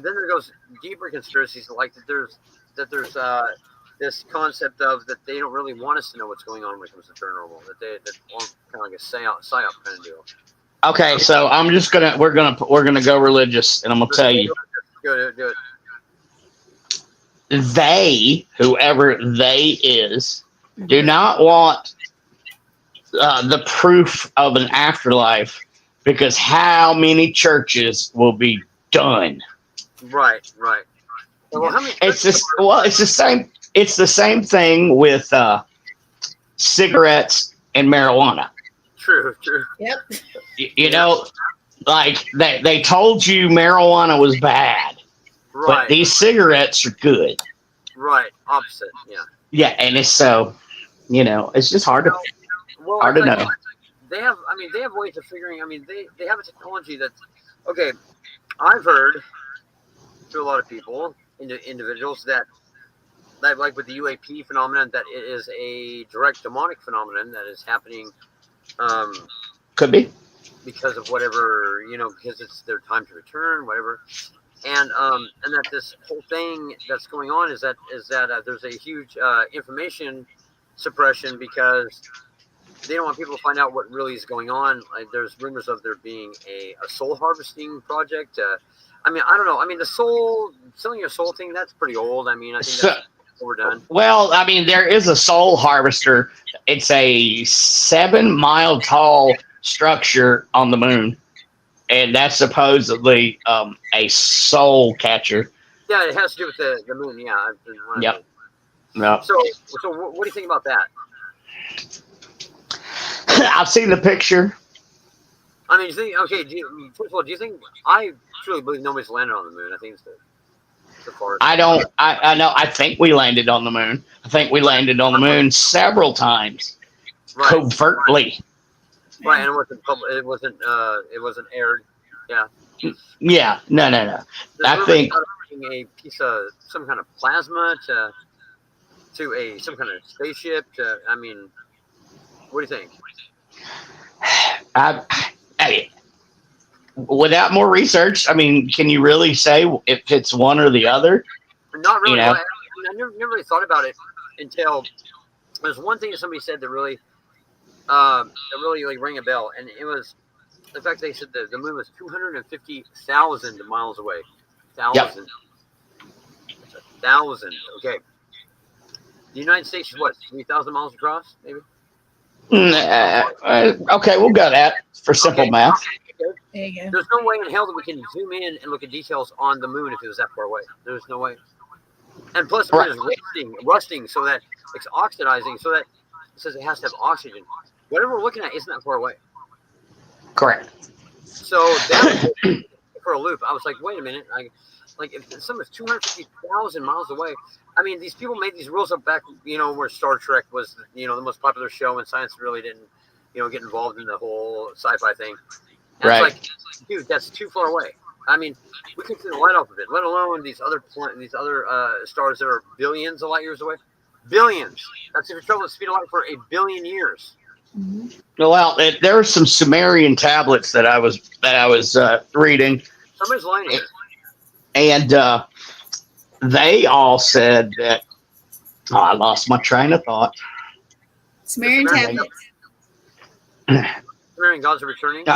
there goes deeper conspiracies, like that there's this concept of that they don't really want us to know what's going on when it comes to paranormal. That want kind of like a psyop kind of deal. Okay, so we're gonna go religious, and I'm gonna tell you, do it. They, whoever they is, do not want the proof of an afterlife, because how many churches will be done? Right. Well, how many it's the same. It's the same thing with cigarettes and marijuana. True. Yep. You know, like they told you marijuana was bad, right? But these cigarettes are good. Right. Opposite. Yeah. Yeah, and it's so, it's just hard to know. They have ways of figuring. I mean, they have a technology that's okay. I've heard to a lot of people, individuals that like with the UAP phenomenon, that it is a direct demonic phenomenon that is happening. Could be because of whatever, because it's their time to return, whatever, and that this whole thing that's going on is that there's a huge information suppression, because they don't want people to find out what really is going on. Like, there's rumors of there being a soul harvesting project. I mean, I don't know. I mean, selling your soul thing, that's pretty old. I mean, I think that's overdone. Well, I mean, there is a soul harvester. It's a 7-mile tall structure on the moon, and that's supposedly a soul catcher. Yeah, it has to do with the moon. Yeah, I've been wondering. Yep. No. So what do you think about that? I've seen the picture. I mean, first of all, do you think, I truly believe nobody's landed on the moon? I think it's the farthest. I don't. I know. I think we landed on the moon. I think we landed on the moon several times, covertly. Right, and it wasn't public. It wasn't aired. Yeah. Yeah. No. I think a piece of some kind of plasma to some kind of spaceship. I mean, what do you think? Hey, without more research, I mean, can you really say if it's one or the other? Not really. I never really thought about it until there's one thing that somebody said that really like rang a bell, and it was the fact they said that the moon was 250,000 miles away. 1,000. Yep. 1,000. Okay. The United States is what, 3,000 miles across, maybe? Okay, we'll go that for simple math. There you go. There's no way in hell that we can zoom in and look at details on the moon if it was that far away. There's no way. And plus, the moon is rusting, so that it's oxidizing, so that it says it has to have oxygen. Whatever we're looking at isn't that far away. Correct. So that was for a loop. I was like, wait a minute. If something's 250,000 miles away, I mean, these people made these rules up back, where Star Trek was, the most popular show, and science really didn't, get involved in the whole sci-fi thing. And right. It's like, dude, that's too far away. I mean, we can see the light off of it, let alone these other stars that are billions of light years away. Billions. That's if you travel the speed of light for 1 billion years. Mm-hmm. Well, there were some Sumerian tablets that I was reading. Somebody's lying here. And they all said that. Oh, I lost my train of thought. Sumerian tablets. Sumerian gods are returning.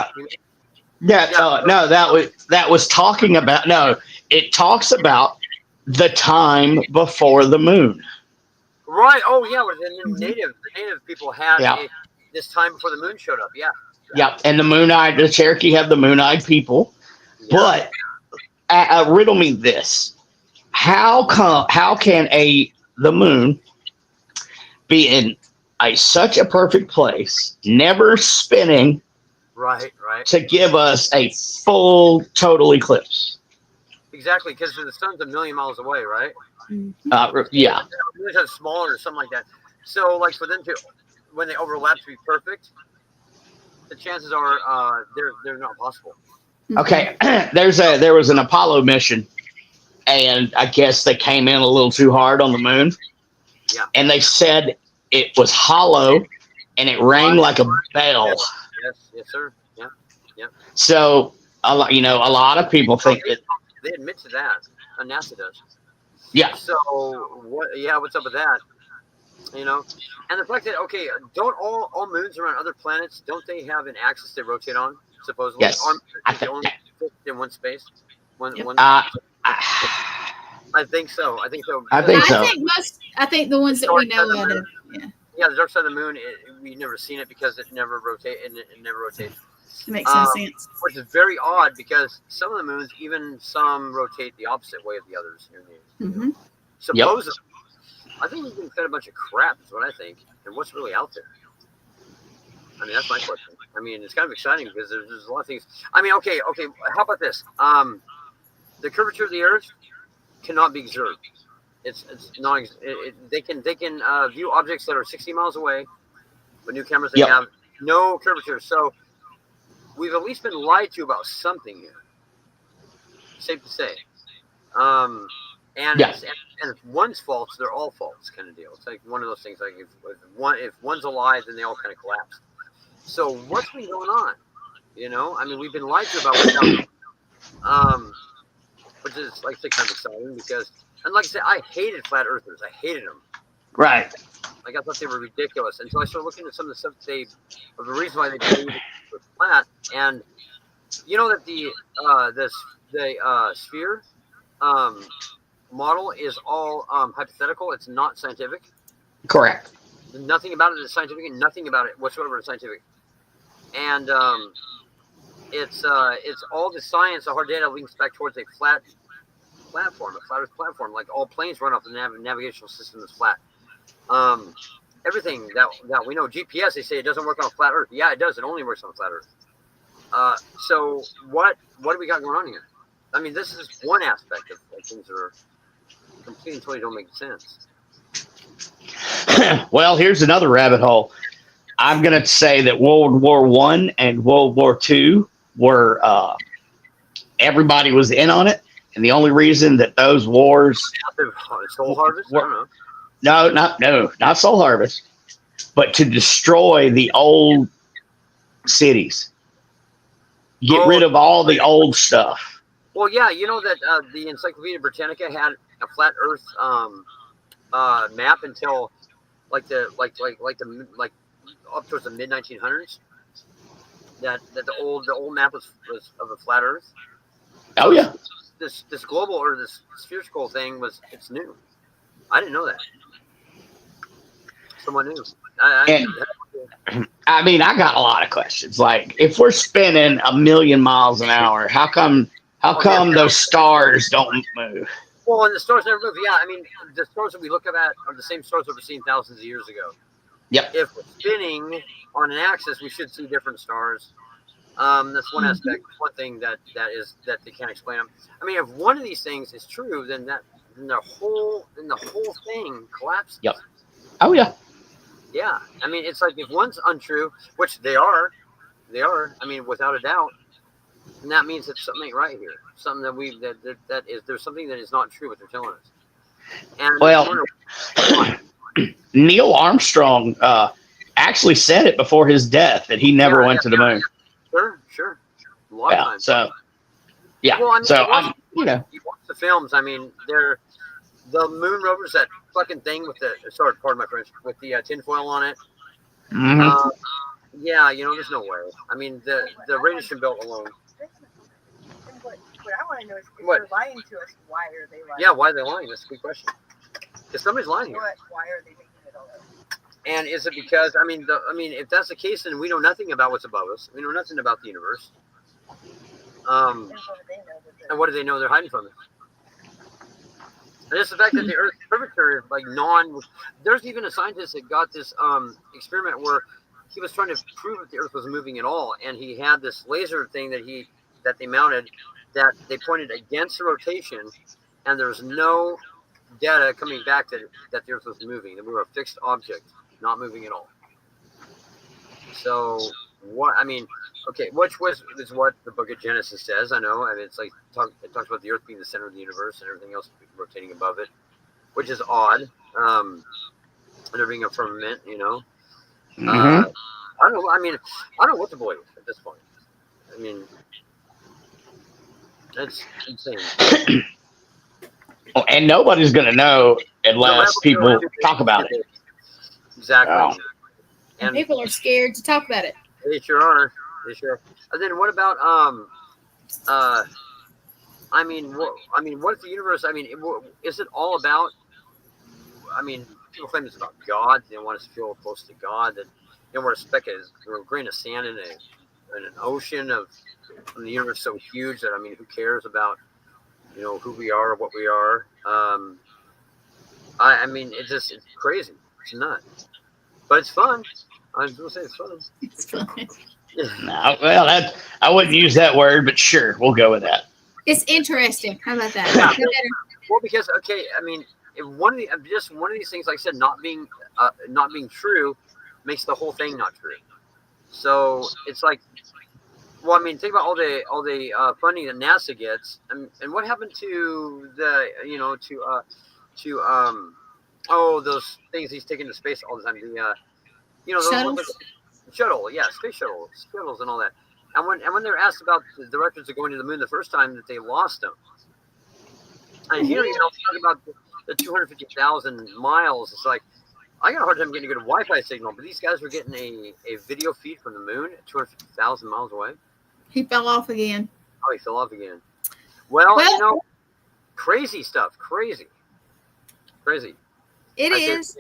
Yeah. No, that was talking about. No, it talks about the time before the moon. Right. Oh yeah. Well, the native people had Yeah. this time before the moon showed up. Yeah. Yeah, and the Cherokee have the moon-eyed people. Yeah. But riddle me this: how can the moon be in such a perfect place, never spinning, right, to give us a full total eclipse? Exactly, because the sun's a million miles away, right? Yeah. It's smaller or something like that. So, like for them to, when they overlap to be perfect, the chances are they're not possible. Okay, there was an Apollo mission, and I guess they came in a little too hard on the moon. Yeah. And they said it was hollow, and it rang like a bell. Yes, sir. Yeah. So a lot of people think that they admit to that. NASA does. Yeah. So what? Yeah, what's up with that? And the fact that don't all moons around other planets, don't they have an axis they rotate on? Supposedly, yes. I think only in one space. I think so. I think so. I think the ones that we know of. Yeah, the dark side of the moon. We've never seen it because it never rotates. It never rotates. It makes no sense. Which is very odd because some of the moons, even some rotate the opposite way of the others. Supposedly, I think we've been fed a bunch of crap. Is what I think. And what's really out there? I mean, that's my question. I mean, it's kind of exciting because there's a lot of things. I mean, okay. How about this? The curvature of the Earth cannot be observed. It's not. They can view objects that are 60 miles away. With new cameras, they have no curvature. So we've at least been lied to about something here. Safe to say. And if one's false, they're all false, kind of deal. It's like one of those things. Like if one's a lie, then they all kind of collapse. So what's been going on? I mean, we've been lied to about what's out. Which is like kind of exciting because, and like I said, I hated flat earthers. I hated them. Right. Like I thought they were ridiculous until I started looking at some of the stuff of the reason why they believe it was flat, and that the sphere model is all hypothetical. It's not scientific. Correct. Nothing about it is scientific, and nothing about it whatsoever is scientific. And it's all the science, the hard data links back towards a flat platform, a flat Earth platform. Like all planes run off the navigational system that's flat. Everything that we know, GPS, they say it doesn't work on a flat Earth. Yeah, it does. It only works on a flat Earth. So what do we got going on here? I mean, this is one aspect of things that are completely and totally don't make sense. Well, here's another rabbit hole. I'm going to say that World War I and World War II were everybody was in on it, and the only reason that those wars Soul Harvest? No, not Soul Harvest, but to destroy the old cities, get rid of all the old stuff. Well, yeah, that the Encyclopedia Britannica had a flat Earth map until like up towards the mid 1900s. That the old map was of a flat Earth. Oh yeah. This global or this spherical thing it's new. I didn't know that. Someone knew. I mean, I got a lot of questions. Like, if we're spinning 1,000,000 miles an hour, how come those stars don't move? Well, and the stars never move. Yeah, I mean, the stars that we look at are the same stars that we've seen thousands of years ago. Yep. If we're spinning on an axis, we should see different stars. That's one aspect. One thing that they can't explain them. I mean, if one of these things is true, then the whole thing collapses. Yep. Oh yeah. Yeah. I mean, it's like if one's untrue, which they are. I mean, without a doubt. And that means that something ain't right here. Something that there's something that is not true what they're telling us. And well, Neil Armstrong actually said it before his death that he never went to the moon. Sure. A lot of times. So, yeah. Well, I mean, so you watch the films. I mean, they're the moon rovers, that fucking thing with pardon my French, with the tinfoil on it. Mm-hmm. Yeah, you know, there's no way. I mean, the radiation belt alone. What I want to know is if What? they're lying to us, why are they lying? Yeah, why are they lying? That's a good question. Because somebody's lying here. Why are they making it all up? And is it because I mean, if that's the case, then we know nothing about what's above us. We know nothing about the universe. And what do they know? And what do they know they're hiding from us? And it's the fact that the Earth's curvature is like There's even a scientist that got this experiment where he was trying to prove that the Earth was moving at all, and he had this laser thing that they mounted that they pointed against the rotation, and there's no data coming back that the Earth was moving. That we were a fixed object, not moving at all. So what? I mean, okay, which is what the Book of Genesis says. I know. I mean, it's like it talks about the Earth being the center of the universe and everything else rotating above it, which is odd. And there being a firmament, you know. Mm-hmm. I don't know. I mean, I don't know what to believe at this point. I mean, that's insane. Well, and nobody's going to know unless people talk about it. Exactly. Oh. And people are scared to talk about it. They sure are. They sure are. And then what about I mean, what if the universe? I mean, is it all about? I mean, people claim it's about God. They want us to feel close to God. That we're a speck of a grain of sand in an ocean of the universe so huge that, I mean, who cares about, you know, who we are or what we are? I mean, it's crazy. It's nuts, but it's fun. I was gonna say it's fun. It's fun. No, well, I wouldn't use that word, but sure, we'll go with that. It's interesting. How about that? Yeah. Well, because okay, I mean, if one of these things, like I said, not being true, makes the whole thing not true. So it's like, well, I mean, think about all the funding that NASA gets, and what happened to the, you know, those things he's taking to space all the time. The you know, those shuttle, yeah, space shuttles and all that. And when they're asked about the records of going to the moon the first time, that they lost them. And here, you know, talking about the 250,000 miles, it's like, I got a hard time getting a good Wi-Fi signal, but these guys were getting a video feed from the moon at 250,000 miles away. He fell off again. Oh, he fell off again. Well, you know, crazy stuff. Crazy. It is.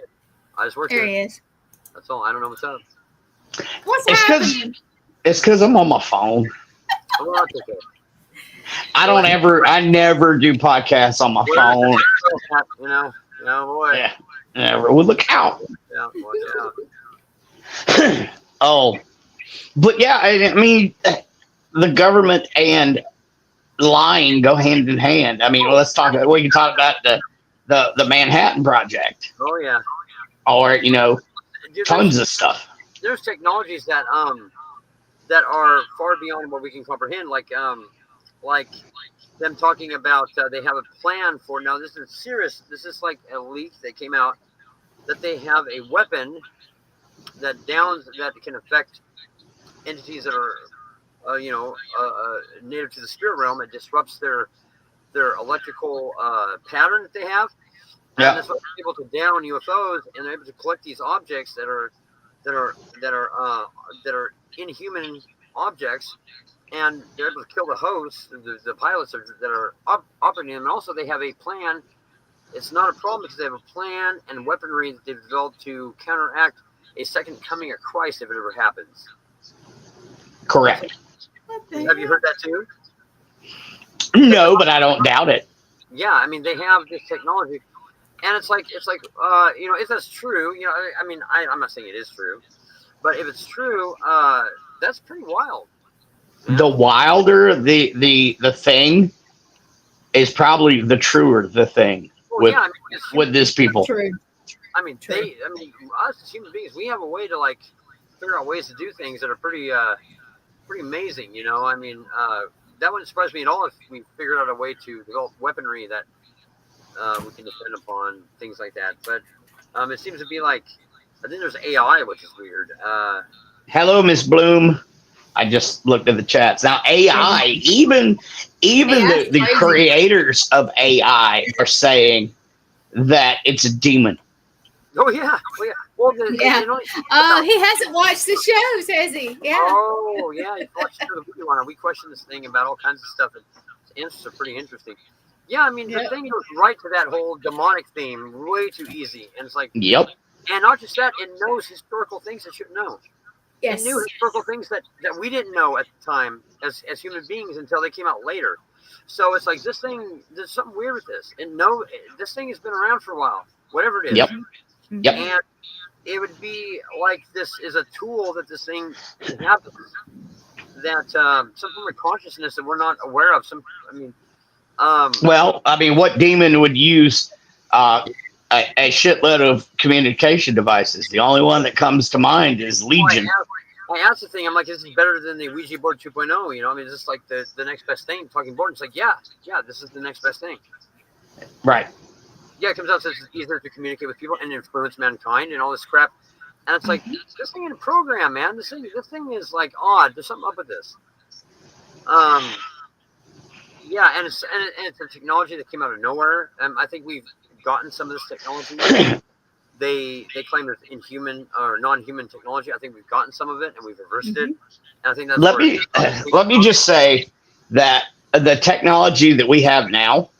I just worked There here. he is. That's all. I don't know what's up. What's happening? It's because I'm on my phone. Oh, that's okay. I never do podcasts on my phone. You know, boy. Yeah, never. Well, look out. Yeah, watch out. Oh, but yeah, I mean, the government and lying go hand in hand. I mean, let's talk. We can talk about the Manhattan Project. Oh yeah. Or, you know, Dude, tons of stuff. There's technologies that are far beyond what we can comprehend. Like them talking about they have a plan for. Now this is serious. This is like a leak that came out that they have a weapon that can affect entities that are native to the spirit realm. It disrupts their electrical pattern that they have. And Yeah. that's what they're able to down UFOs, and they're able to collect these objects that are inhuman objects, and they're able to kill the hosts, the pilots that are operating them. And also, they have a plan. It's not a problem because they have a plan and weaponry that they've developed to counteract a second coming of Christ if it ever happens. Correct. Have you heard that too? No, but I don't doubt it. Yeah, I mean, they have this technology. And it's like, you know, if that's true, you know, I mean, I'm not saying it is true, but if it's true, that's pretty wild. The wilder the thing is probably the truer the thing with these people. True. I mean, us as human beings, we have a way to like figure out ways to do things that are pretty amazing. You know, I mean, that wouldn't surprise me at all if we figured out a way to develop weaponry that we can depend upon, things like that. But it seems to be like, I think there's AI, which is weird. Hello, Miss Bloom. I just looked at the chats. Now, AI, even the creators of AI are saying that it's a demon. Oh yeah, Well, Yeah. He hasn't watched the shows, has he? Yeah. Oh, yeah. You watched the video on it. We questioned this thing about all kinds of stuff, and the answers are pretty interesting. Yeah, I mean, the thing goes right to that whole demonic theme, way too easy. And it's like, Yep. And not just that, it knows historical things it should know. Yes. It knew historical things that we didn't know at the time as human beings until they came out later. So it's like, this thing, there's something weird with this. And no, this thing has been around for a while, whatever it is. Yep. Yep. And it would be like this is a tool that this thing has, that some form of consciousness that we're not aware of. Well, I mean, what demon would use a shitload of communication devices? The only one that comes to mind is Legion. I asked the thing, I'm like, this is better than the Ouija board 2.0, you know? I mean, is this like the next best thing, talking board? It's like, yeah, this is the next best thing. Right. Yeah, it comes out so it's easier to communicate with people and influence mankind and all this crap. And it's like, this thing in a program, man. This thing is like odd. There's something up with this. Yeah, and it's a technology that came out of nowhere. I think we've gotten some of this technology. They claim it's inhuman or non-human technology. I think we've gotten some of it and we've reversed it. And I think that's let me just say that the technology that we have now.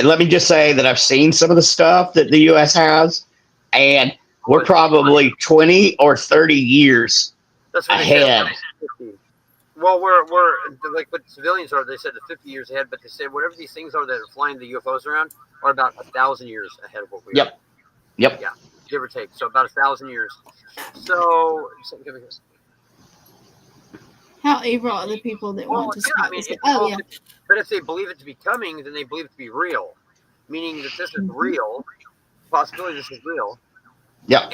Let me just say that I've seen some of the stuff that the U.S. has, and we're probably 20 or 30 years ahead. Well, we're like what civilians are. They said the 50 years ahead, but they said whatever these things are that are flying the UFOs around are about 1,000 years ahead of what we are. Yep. Yeah, give or take. So about 1,000 years. So how evil are the people that want to stop this? But if they believe it to be coming, then they believe it to be real, meaning that this is real. Possibility this is real. Yeah.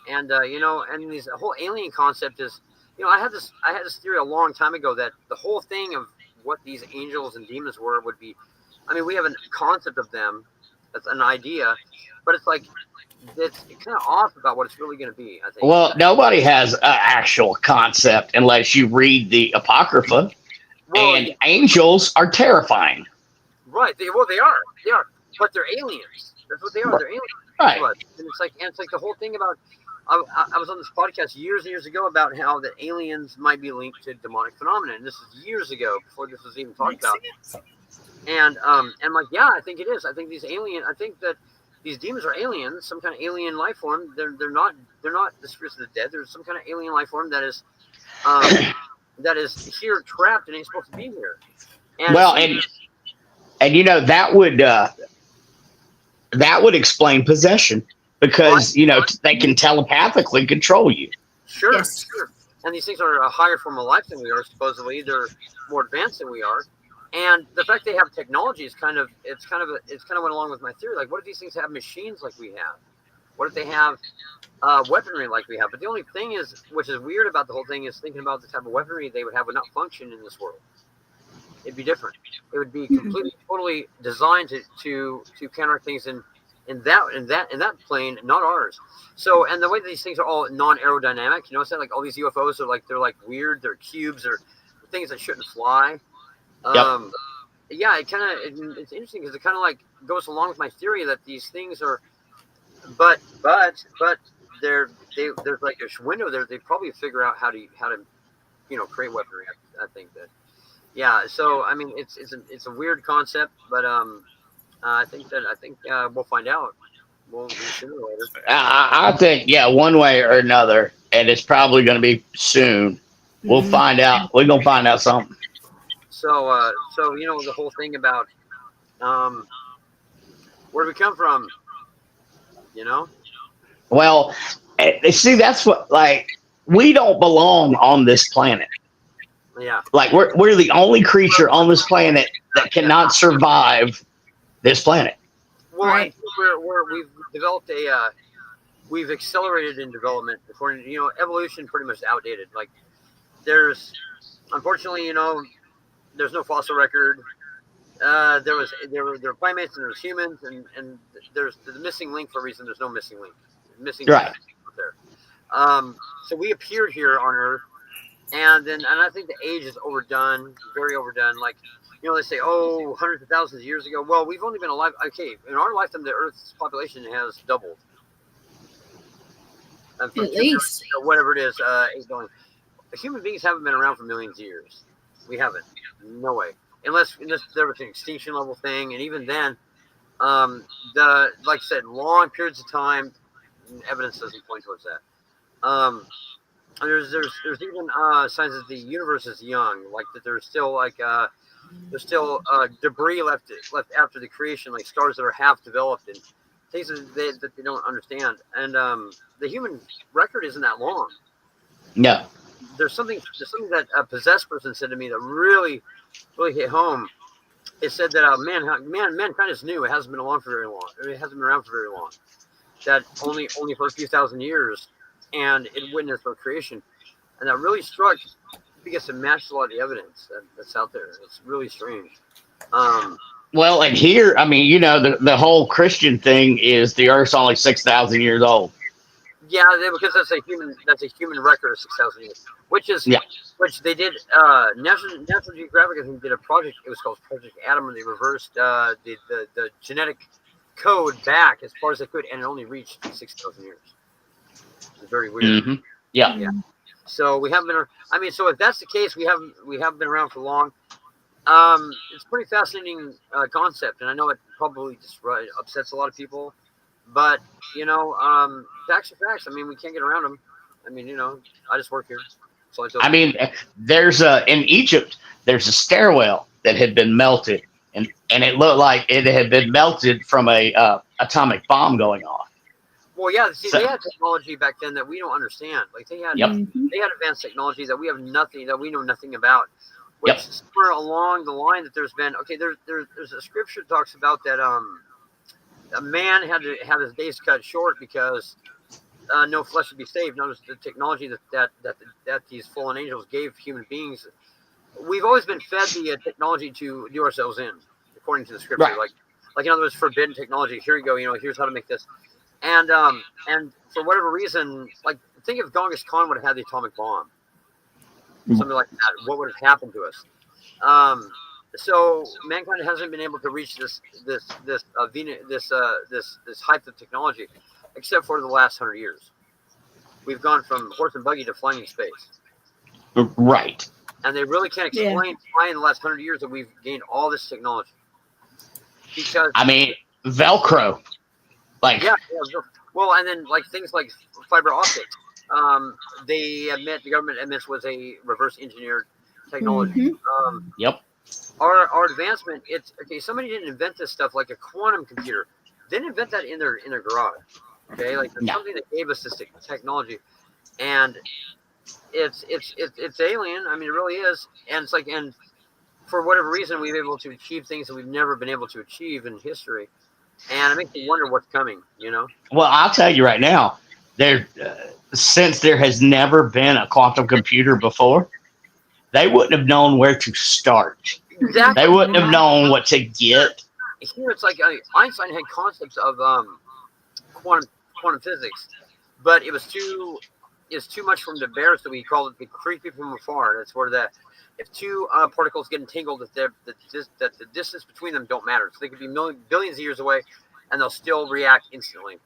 And you know, and this whole alien concept is, you know, I had this theory a long time ago that the whole thing of what these angels and demons were would be, I mean, we have a concept of them, that's an idea, but it's like it's kind of off about what it's really going to be, I think. Well, nobody has an actual concept unless you read the Apocrypha. And angels are terrifying. Right. They are. But they're aliens. That's what they are. They're aliens. Right. And it's like the whole thing about, I was on this podcast years and years ago about how the aliens might be linked to demonic phenomena. And this is years ago, before this was even talked about. And I'm like, yeah, I think it is. I think I think that these demons are aliens, some kind of alien life form. They're not the spirits of the dead. There's some kind of alien life form that is here trapped and ain't supposed to be here. And you know, that would explain possession, because you know, they can telepathically control you. Sure. And these things are a higher form of life than we are, supposedly. They're more advanced than we are. And the fact they have technology is kind of went along with my theory. Like, what if these things have machines like we have? What if they have weaponry like we have? But the only thing is, which is weird about the whole thing, is thinking about the type of weaponry they would have would not function in this world. It'd be different. It would be completely, totally designed to counteract things in that plane, not ours. So, and the way that these things are all non-aerodynamic, you know, it's not like all these UFOs are like, they're like weird, they're cubes or things that shouldn't fly. Yeah, it's interesting because it kind of like goes along with my theory that these things are, but there's like a window there. They probably figure out how to you know, create weaponry. I think that, yeah. So I mean, it's a weird concept, but I think we'll find out. We'll sooner or later. I think, yeah, one way or another, and it's probably going to be soon. We'll find out. We're gonna find out something. So you know, the whole thing about where do we come from? You know. Well, see, that's what, like, we don't belong on this planet. Yeah. Like, we're the only creature on this planet that cannot survive this planet. Well, right. We've developed we've accelerated in development. According to, you know, evolution pretty much outdated. Like, there's, unfortunately, you know, there's no fossil record. There were primates and there was humans, and there's the missing link for a reason. There's no missing link. Missing right there. So we appeared here on Earth And I think the age is overdone, very overdone. Like, they say, oh, hundreds of thousands of years ago. Well, we've only been alive. Okay, in our lifetime, the Earth's population has doubled. From At 2 least. billion, whatever it is, 8 billion. Human beings haven't been around for millions of years. We haven't. No way. Unless there was an extinction level thing, and even then, like I said, long periods of time, evidence doesn't point towards that. There's even signs that the universe is young, like that there's still debris left after the creation, like stars that are half developed and things that they don't understand. And the human record isn't that long. No. There's something that a possessed person said to me that really hit home. It said that mankind is new. It hasn't been around for very long. It hasn't been around for very long. That only for a few thousand years, and it witnessed our creation, and that really struck because it matched a lot of the evidence that's out there. It's really strange. Well, and here, I mean, the whole Christian thing is the Earth's only 6,000 years old. Yeah, because that's a human record of 6,000 years, which they did. National Geographic, I think, did a project. It was called Project Adam, and they reversed the genetic code back as far as they could, and it only reached 6,000 years. It's very weird. Mm-hmm. Yeah. So we haven't been. I mean, so if that's the case, we haven't been around for long. It's a pretty fascinating concept, and I know it probably just upsets a lot of people. But facts are facts. I mean, we can't get around them. I mean, I just work here. So I mean, there's in Egypt, there's a stairwell that had been melted, and it looked like it had been melted from a atomic bomb going off. Well, yeah. See, they had technology back then that we don't understand. Like they had advanced technology that we know nothing about. Which somewhere along the line that there's been there's a scripture that talks about that a man had to have his days cut short because no flesh would be saved. Notice the technology that these fallen angels gave human beings. We've always been fed the technology to do ourselves in, according to the scripture. Right. Like in other words, forbidden technology. Here you go. Here's how to make this. And for whatever reason, like think if Genghis Khan would have had the atomic bomb, something like that, what would have happened to us? So mankind hasn't been able to reach this height of technology, except for the last 100 years. We've gone from horse and buggy to flying in space. Right. And they really can't explain why in the last 100 years that we've gained all this technology. Because I mean, Velcro, well, and then like things like fiber optics. The government admits was a reverse engineered technology. Yep. Our advancement, it's okay. Somebody didn't invent this stuff like a quantum computer. They didn't invent that in their garage. Okay, like there's something that gave us this technology, and it's alien. I mean, it really is. And it's like, and for whatever reason, we've been able to achieve things that we've never been able to achieve in history, and it makes me wonder what's coming. Well, I'll tell you right now, since there has never been a quantum computer before, they wouldn't have known where to start. Exactly. They wouldn't have known what to get. Here, it's like Einstein had concepts of quantum physics, but it was too much for him to bear, so we called it the creepy from afar. That's where if two particles get entangled, that the distance between them don't matter. So they could be billions of years away, and they'll still react instantly.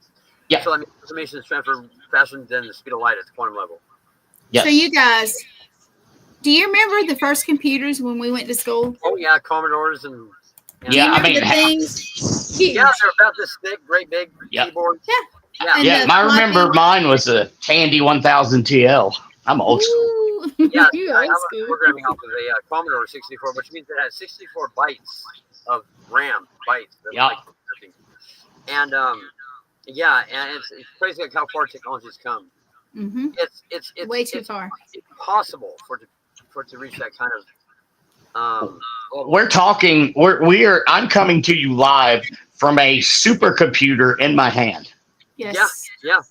Yeah. So I mean, information is transferred faster than the speed of light at the quantum level. Yes. So you guys, do you remember the first computers when we went to school? Oh yeah, Commodores and yeah, I mean, the things. Yeah, they're about this thick, great big keyboard. Yeah, I remember mine was a Tandy 1000 TL. I'm old school. Yeah, you I old was school. programming off of a Commodore 64, which means it had 64 bytes of RAM. Yeah. And and it's crazy like how far technology has come. Mm-hmm. It's way too far. It's impossible for it to reach that kind of. We're talking. I'm coming to you live from a supercomputer in my hand. Yes. Yeah.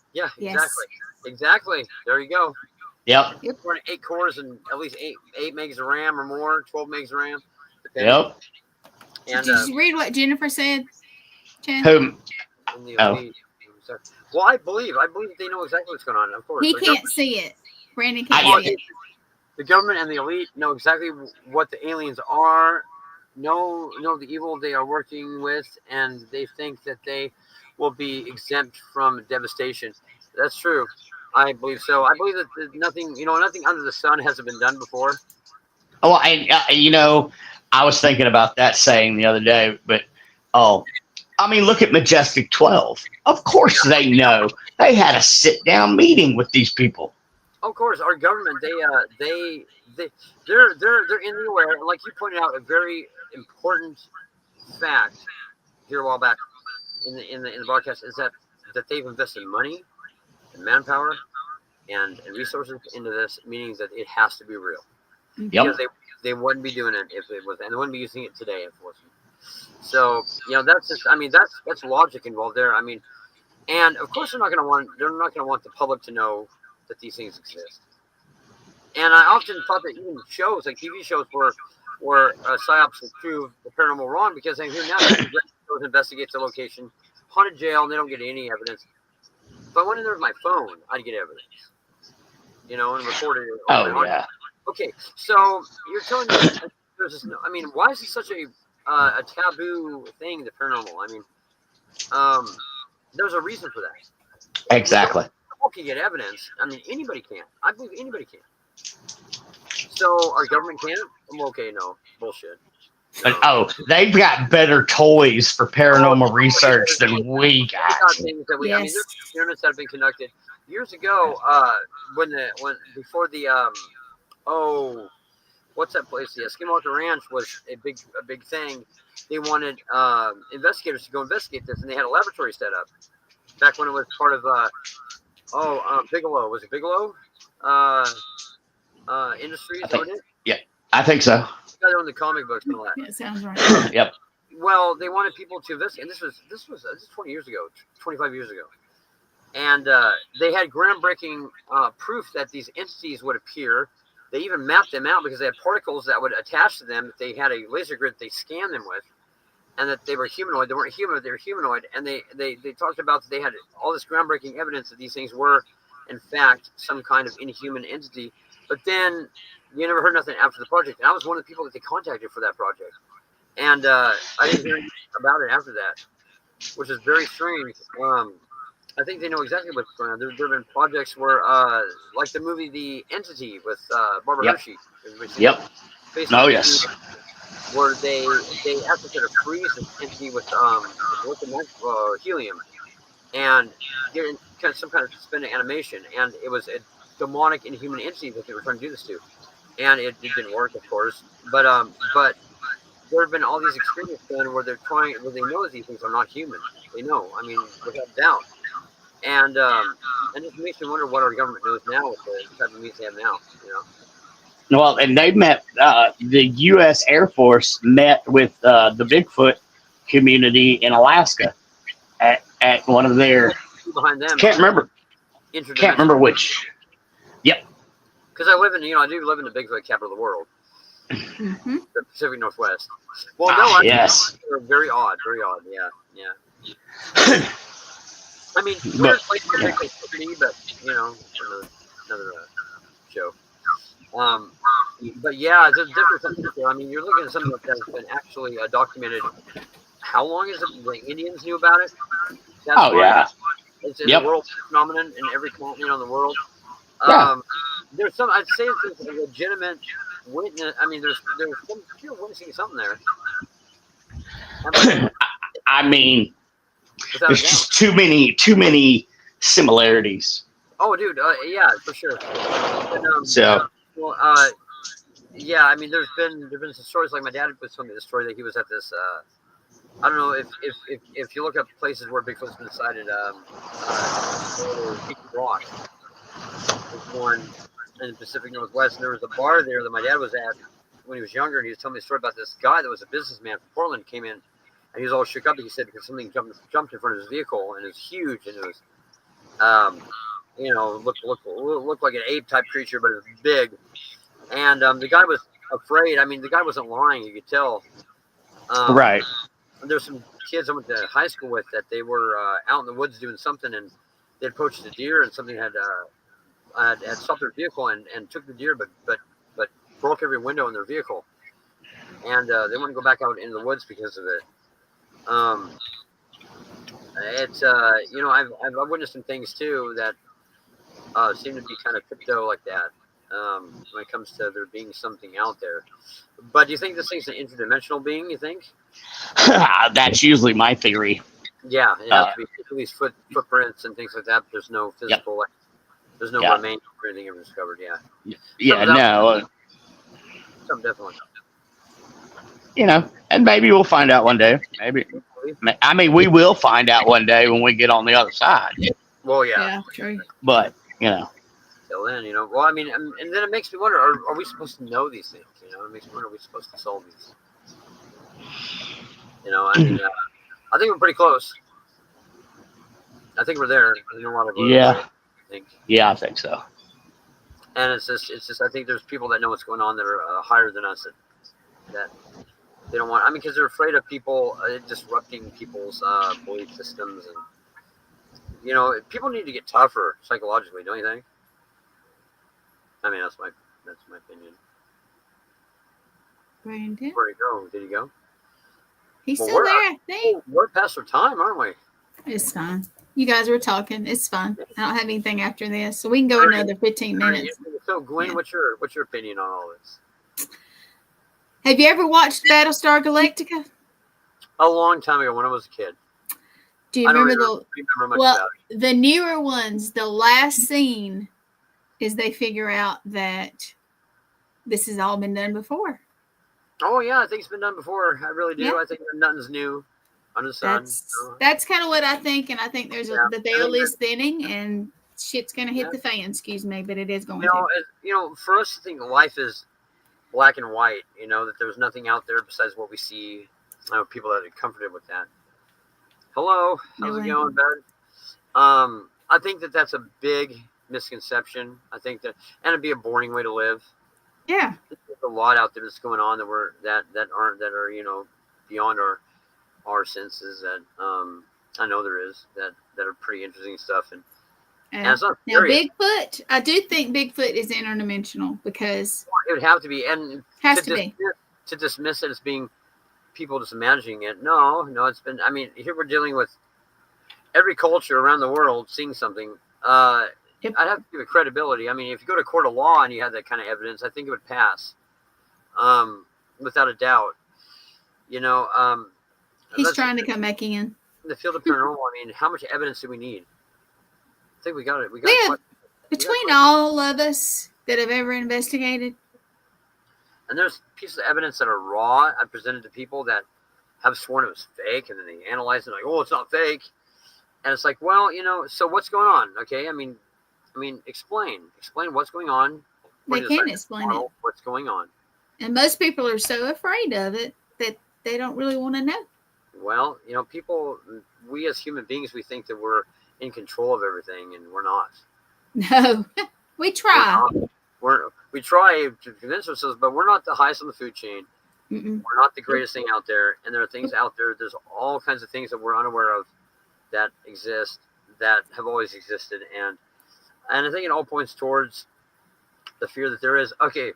Exactly. There you go. Yep. We're in 8 cores and at least 8 megs of RAM or more, 12 megs of RAM. Yep. And, did you read what Jennifer said, Chen? Whom? Well, I believe they know exactly what's going on. Of course, He can't see it. Brandon can't see it. the government and the elite know exactly what the aliens are, know the evil they are working with, and they think that they will be exempt from devastation. That's true. I believe so. I believe that nothing under the sun hasn't been done before. Oh, I was thinking about that saying the other day, but look at Majestic 12. Of course they know. They had a sit-down meeting with these people. Of course, our government, they're in the aware. Like you pointed out, a very important fact here a while back in the broadcast is that they've invested money and manpower and resources into this, meaning that it has to be real. Yep. Because they wouldn't be doing it if it was, and they wouldn't be using it today, unfortunately. So that's just, that's logic involved there. And of course they're not going to want the public to know that these things exist. And I often thought that even shows like TV shows where psyops would prove the paranormal wrong, because I hear now goes investigates the location, haunted jail, and they don't get any evidence. If I went in there with my phone, I'd get evidence, and recorded it. Oh yeah. Okay, so you're telling me there's this? Why is this such a taboo thing, the paranormal? There's a reason for that. Exactly. People can get evidence. Anybody can. I believe anybody can. So our government can't? Okay, no. Bullshit. But, they've got better toys for paranormal research than we got. Things that Yes. There's experiments that have been conducted years ago. Before the what's that place? The Eskimo Ranch was a big thing. They wanted investigators to go investigate this, and they had a laboratory set up back when it was part of Bigelow. Was it Bigelow Industries? I think so. The guy that owned the comic books and all that. Yeah, sounds right. Yep. Well, they wanted people to investigate, and this was 20 years ago, 25 years ago, and they had groundbreaking proof that these entities would appear. They even mapped them out because they had particles that would attach to them. That they had a laser grid they scanned them with, and that they were humanoid. They weren't human, they were humanoid, and they talked about that they had all this groundbreaking evidence that these things were, in fact, some kind of inhuman entity. But then you never heard nothing after the project, and I was one of the people that they contacted for that project. And I didn't hear about it after that, which is very strange. I think they know exactly what's going on. There have been projects where, like the movie The Entity with Barbara Hershey. Yep. Oh, yes. Where they actually sort of freeze an entity with helium and get in some kind of suspended animation. And it was a demonic inhuman entity that they were trying to do this to. And it didn't work, of course. But there have been all these experiments done where they know that these things are not human. They know, without doubt. And it makes me wonder what our government knows now with the type of means they have now, Well, and they met, the U.S. Air Force met with the Bigfoot community in Alaska at one of their, behind them. Can't remember which. Yep. Because I do live in the Bigfoot capital of the world. Mm-hmm. The Pacific Northwest. Well, yes. They're very odd, yeah. Weird place for Bigfoot to be, but, another show. But yeah, there's different something there. You're looking at something that has been actually documented. How long is it? The Indians knew about it. Yeah. It's a world phenomenon in every continent on the world. There's some. I'd say there's a legitimate witness. There's some pure witnessing something there. There's just too many similarities. Oh, dude, yeah, for sure. And, there's been some stories. Like my dad was telling me the story that he was at this. I don't know if you look up places where Bigfoot's been sighted. Rock. There's one in the Pacific Northwest, and there was a bar there that my dad was at when he was younger, and he was telling me a story about this guy that was a businessman from Portland came in, and he was all shook up. He said because something jumped in front of his vehicle, and it was huge, and it was, looked like an ape type creature, but it was big. And the guy was afraid. The guy wasn't lying. You could tell. Right. There's some kids I went to high school with that they were out in the woods doing something, and they approached a deer, and something had stopped their vehicle and took the deer, but broke every window in their vehicle, and they wouldn't go back out into the woods because of it. It's you know, I've witnessed some things too that seem to be kind of crypto like that. When it comes to there being something out there, but do you think this thing's an interdimensional being? You think? That's usually my theory. Yeah, it has to be these footprints and things like that. But there's no physical, like, there's no remains or anything ever discovered. Yeah. Yeah, no. Some definitely. You know, and maybe we'll find out one day. Maybe. I mean, we will find out one day when we get on the other side. Well, yeah. Yeah, true. But, you know. Till then, you know. Well, I mean, and then it makes me wonder: are we supposed to know these things? You know, it makes me wonder: are we supposed to solve these? You know, I mean, I think we're pretty close. I think we're there. I know a lot of I think. Yeah, I think so. And it's just. I think there's people that know what's going on that are higher than us that they don't want. I mean, because they're afraid of people disrupting people's belief systems, and you know, people need to get tougher psychologically, don't you think? I mean, that's my opinion. Brandon, Where'd he go? Did he go? he's Well, still there, I think. We're past our time, aren't we? It's fine. You guys were talking. It's fine. I don't have anything after this, so we can go another 15 minutes. So, Gwen, what's your opinion on all this? Have you ever watched Battlestar Galactica? A long time ago, when I was a kid. Do you I don't remember remember much about it. the newer ones? The last scene is they figure out that this has all been done before. Oh yeah, I think it's been done before. I really do. Yeah. I think nothing's new under the sun. That's kind of what I think, and I think there's the veil is thinning, and shit's gonna hit the fan. Excuse me, but it is going to. You know, for us to think life is black and white, you know, that there's nothing out there besides what we see. I know people that are comforted with that. Hello, how's it going, bud? I think that's a big misconception. I think that, and it'd be a boring way to live. Yeah, there's a lot out there that's going on that are you know beyond our senses. That I know there is that are pretty interesting stuff. And it's not now Bigfoot. I do think Bigfoot is interdimensional because it would have to be, and to dismiss it as being people just imagining it. No, it's been. I mean, here we're dealing with every culture around the world seeing something. Yep. I'd have to give it credibility. I mean, if you go to court of law and you have that kind of evidence, I think it would pass, without a doubt. You know, he's trying to come back in the field of paranormal. I mean, how much evidence do we need? I think we got it. Between all of us that have ever investigated. And there's pieces of evidence that are raw. I presented to people that have sworn it was fake, and then they analyze it like, oh, it's not fake. And it's like, well, you know, so what's going on? Okay, I mean, explain what's going on. They can't explain it. What's going on? And most people are so afraid of it that they don't really want to know. Well, you know, we as human beings, we think that we're in control of everything, and we're not. No, we try. We try to convince ourselves, but we're not the highest on the food chain. Mm-mm. We're not the greatest thing out there, and there are things out there. There's all kinds of things that we're unaware of that exist, that have always existed, and I think it all points towards the fear that there is. Okay,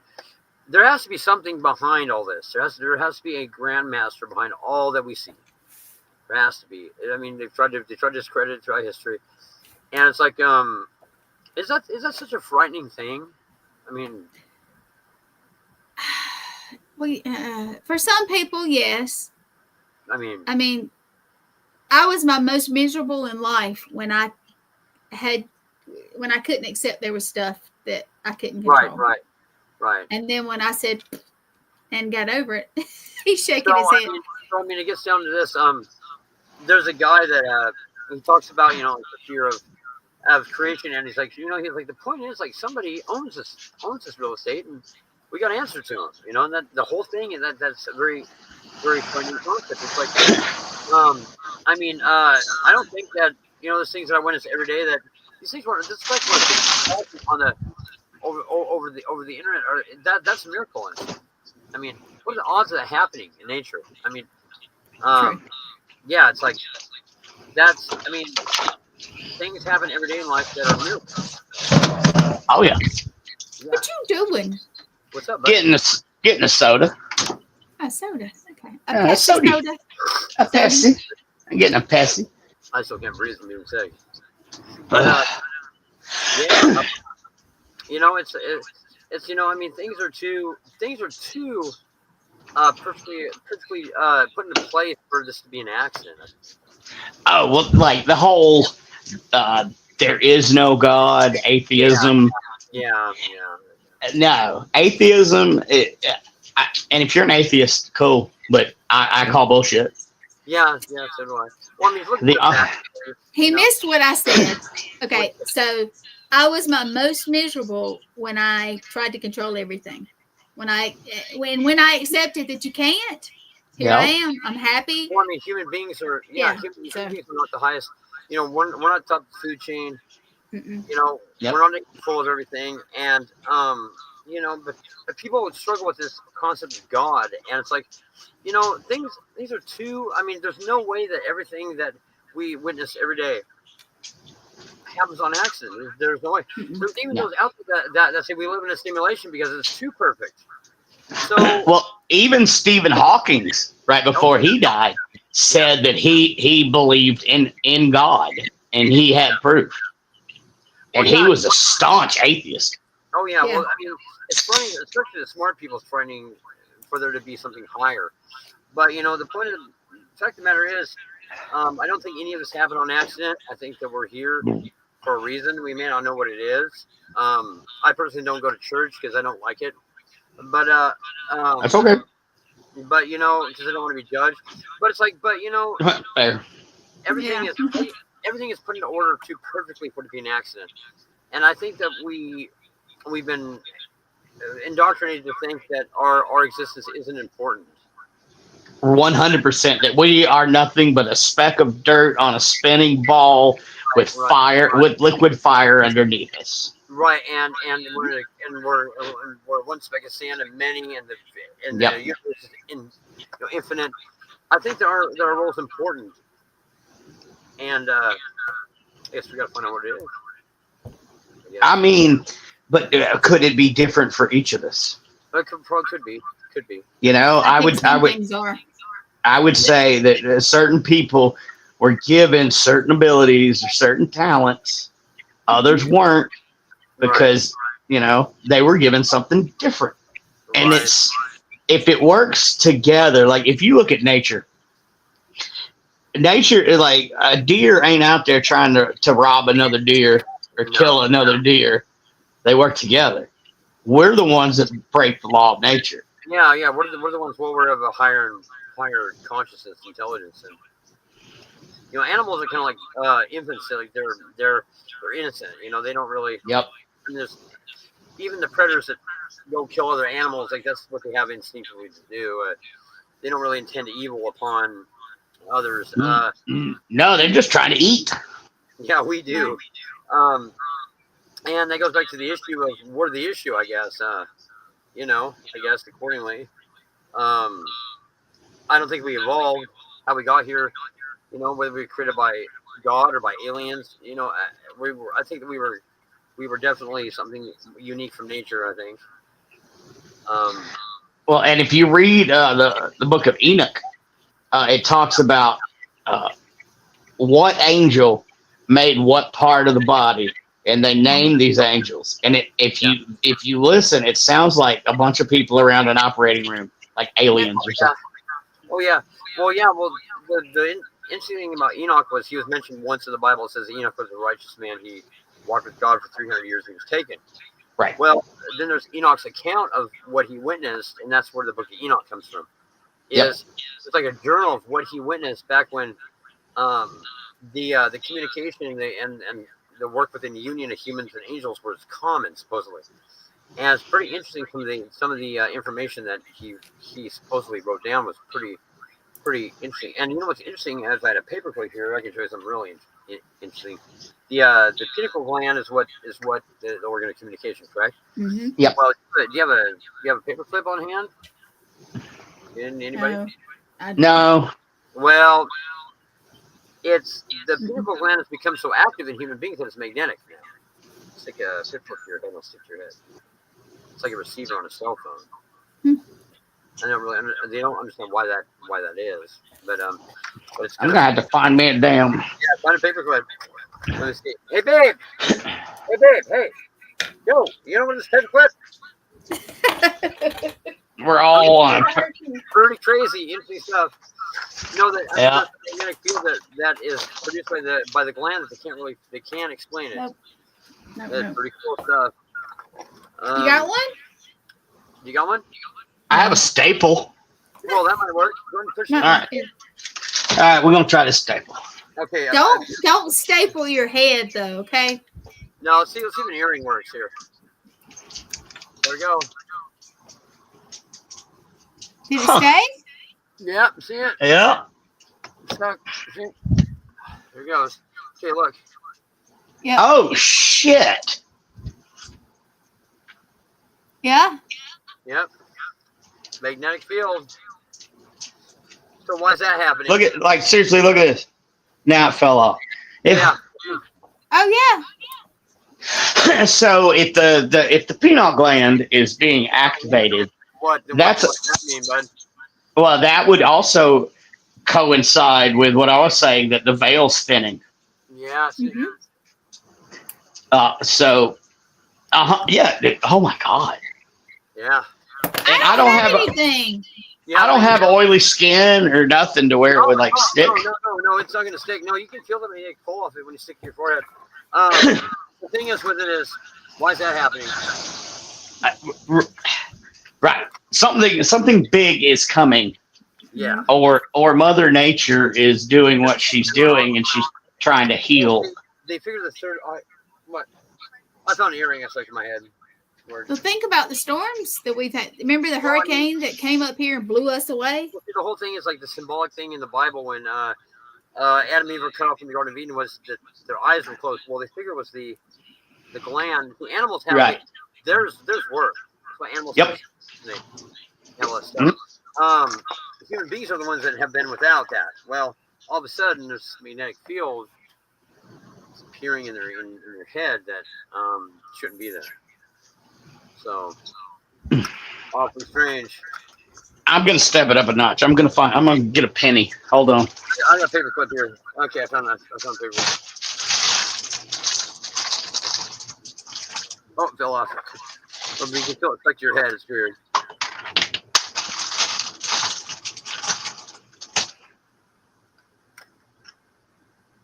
there has to be something behind all this. There has to be a grandmaster behind all that we see. There has to be. I mean, they tried to discredit it throughout history, and it's like, is that such a frightening thing? I mean, for some people, yes. I mean, I was my most miserable in life when I couldn't accept there was stuff that I couldn't control. Right. And then when I said and got over it, he's shaking his head. I mean, it gets down to this. There's a guy that he talks about, you know, the fear of creation, and he's like, the point is, like, somebody owns this real estate, and we got to answer to him, you know, and that the whole thing, and that's a very, very funny concept. It's like, I don't think that, you know, those things that I witness every day, that these things weren't just like on the over the internet, or that's a miracle. I mean, what are the odds of that happening in nature? I mean, yeah, it's like things happen every day in life that are miracles. Oh yeah. What you doing? What's up, bud? Getting a soda. A soda. Okay. A Yeah, Pepsi soda. soda. A Pepsi. I'm getting a Pepsi. I still can't breathe from being sick. But yeah, you know, it's you know, I mean, things are too perfectly put into place for this to be an accident. Oh well, like the whole there is no God, atheism. Yeah. No, atheism. And if you're an atheist, cool. But I call bullshit. Yeah, so do I. Well, I mean, look at The the fact. He You know, missed what I said. Okay, so I was my most miserable when I tried to control everything. When I accepted that you can't, here I Yep. am. I'm happy. well, I mean, human beings are human beings are not the highest. You know, we're not top of the food chain. Mm-mm. You know, Yep. we're not in control of everything, and you know, but people would struggle with this concept of God, and it's like, you know, these are too. I mean, there's no way that everything that we witness every day happens on accident. There's no way. Mm-mm. There's even No. those out there that say we live in a simulation because it's too perfect. So Well, even Stephen Hawking's right before he died said that he believed in God and he had proof, and he was a staunch atheist. oh yeah, Yeah. well, I mean, it's funny, especially the smart people training for there to be something higher. But you know, the fact of the matter is, I don't think any of us have it on accident. I think that we're here for a reason. We may not know what it is. I personally don't go to church because I don't like it. But That's okay. but you know, because I don't want to be judged. But it's like, but you know, There. everything is everything is put in order too perfectly for it to be an accident. And I think that we've been indoctrinated to think that our existence isn't important. 100% that we are nothing but a speck of dirt on a spinning ball with fire, with liquid fire underneath us. Right, and we're one speck of sand and many, and the universe is infinite. I think that our role is important, and I guess we got to find out what it is. I mean, but could it be different for each of us? It could be. You know, I would say that certain people were given certain abilities or certain talents, others weren't, because you know they were given something different. And it's, if it works together, like if you look at nature is like a deer ain't out there trying to rob another deer or kill another deer. They work together. We're the ones that break the law of nature. Yeah. We're the ones we're of a higher consciousness, intelligence, and you know, animals are kind of like infants. Like they're innocent. You know, they don't really. Yep. And there's even the predators that go kill other animals. Like that's what they have instinctively to do. They don't really intend evil upon others. No, they're just trying to eat. Yeah, we do. And that goes back to the issue of we're the issue, I guess. You know, I guess accordingly. I don't think we evolved how we got here. You know, whether we were created by God or by aliens. You know, I think that we were definitely something unique from nature. I think. Well, and if you read the book of Enoch, it talks about what angel made what part of the body, and they named these angels. And if you listen, it sounds like a bunch of people around an operating room, like aliens or something. Oh yeah. Well, the interesting thing about Enoch was he was mentioned once in the Bible. It says Enoch was a righteous man. He walked with God for 300 years. And he was taken. Right. Well, then there's Enoch's account of what he witnessed, and that's where the book of Enoch comes from. It's like a journal of what he witnessed back when the communication and the work within the union of humans and angels was common, supposedly. And it's pretty interesting from some of the information that he supposedly wrote down was pretty interesting. And you know what's interesting? As I had a paperclip here, I can show you something really interesting. The pineal gland is what the organ of communication, correct? Mm-hmm. Yep. Well, do you have a paperclip on hand? Anybody? No. Well, it's the pineal gland has become so active in human beings that it's magnetic now. Stick a pitchfork here, don't stick to your head. It's like a receiver on a cell phone. Hmm. I don't really. They don't understand why that is. But it's I'm gonna have to find me a damn. Yeah, find a paperclip. Let me see. Hey babe. Hey babe. Hey. Yo, you know what this paperclip? We're all on. Pretty crazy, interesting stuff. You know that Yeah. that's the magnetic field that is produced by the gland that they can't explain it. Nope. That's pretty cool stuff. You got one? You got one? I have a staple. Well, that might work. Go ahead and push it. All right. All right, we're gonna try this staple. Okay. Don't staple your head though, okay? No, let's see if an earring works here. There we go. Did it stay? Yeah, see it? Yeah. Stuck. See it? There it goes. Okay, look. Yeah. Oh shit. Yeah. Yep. Magnetic field. So why is that happening? Look at seriously, look at this. Now it fell off. Yeah. Oh yeah. So if the pineal gland is being activated, what's that mean, bud? Well, that would also coincide with what I was saying, that the veil's thinning. Yeah. Mm-hmm. Yeah. Oh my God. Yeah. And I don't have anything. I don't have oily skin or nothing to where it would stick. No, it's not going to stick. No, you can feel the magnetic pull off it when you stick to your forehead. The thing is with it is, why is that happening? Right. Something big is coming. Yeah. Or Mother Nature is doing what she's doing, and she's trying to heal. They figure the third. What? I found an earring I stuck in my head. Well, think about the storms that we've had. Remember the hurricane that came up here and blew us away? The whole thing is like the symbolic thing in the Bible when Adam and Eve were cut off from the Garden of Eden was that their eyes were closed. Well, they figure it was the gland. The animals have right. There's work. That's why animals yep. have all that stuff. Mm-hmm. Human beings are the ones that have been without that. Well, all of a sudden there's magnetic field appearing in their head that shouldn't be there. So awfully strange. I'm gonna step it up a notch. I'm gonna get a penny. Hold on. I got a paper clip here. Okay, I found a paper. Oh, it fell off. But you can feel it stuck to your head. It's weird.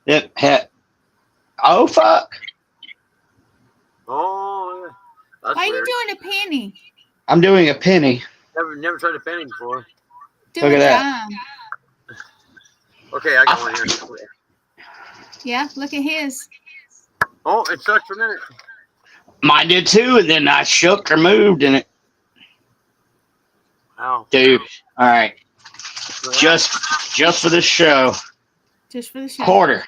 It had. Oh fuck. Oh, yeah. That's Why are weird. you doing a penny? I'm doing a penny. Never tried a penny before. Do Look a at that. dime. Okay, I got one here. Yeah, look at his. Oh, it sucked for a minute. Mine did too, and then I shook or moved, and it. Wow. Dude, all right. Just for this show. Just for the show. Quarter.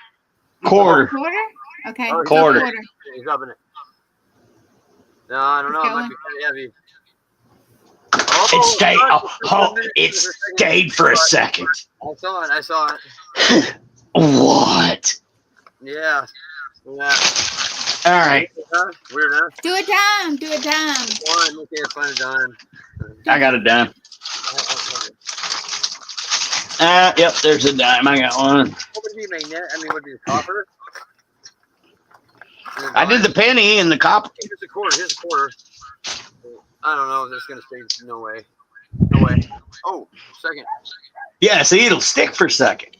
Quarter? Okay. Oh, quarter. He's rubbing it. No, I don't know. It might be kind of heavy. Oh, it stayed for a second. I saw it. What? Yeah. All right. Weird, huh? Do a dime. One. Okay, let's find a dime. I got a dime. Yep, there's a dime. I got one. What would it be, magnet? I mean, would it be copper? I did the penny and the copper. Here's a quarter. I don't know if this is going to stay. No way. Oh, second. Yeah, see, it'll stick for a second.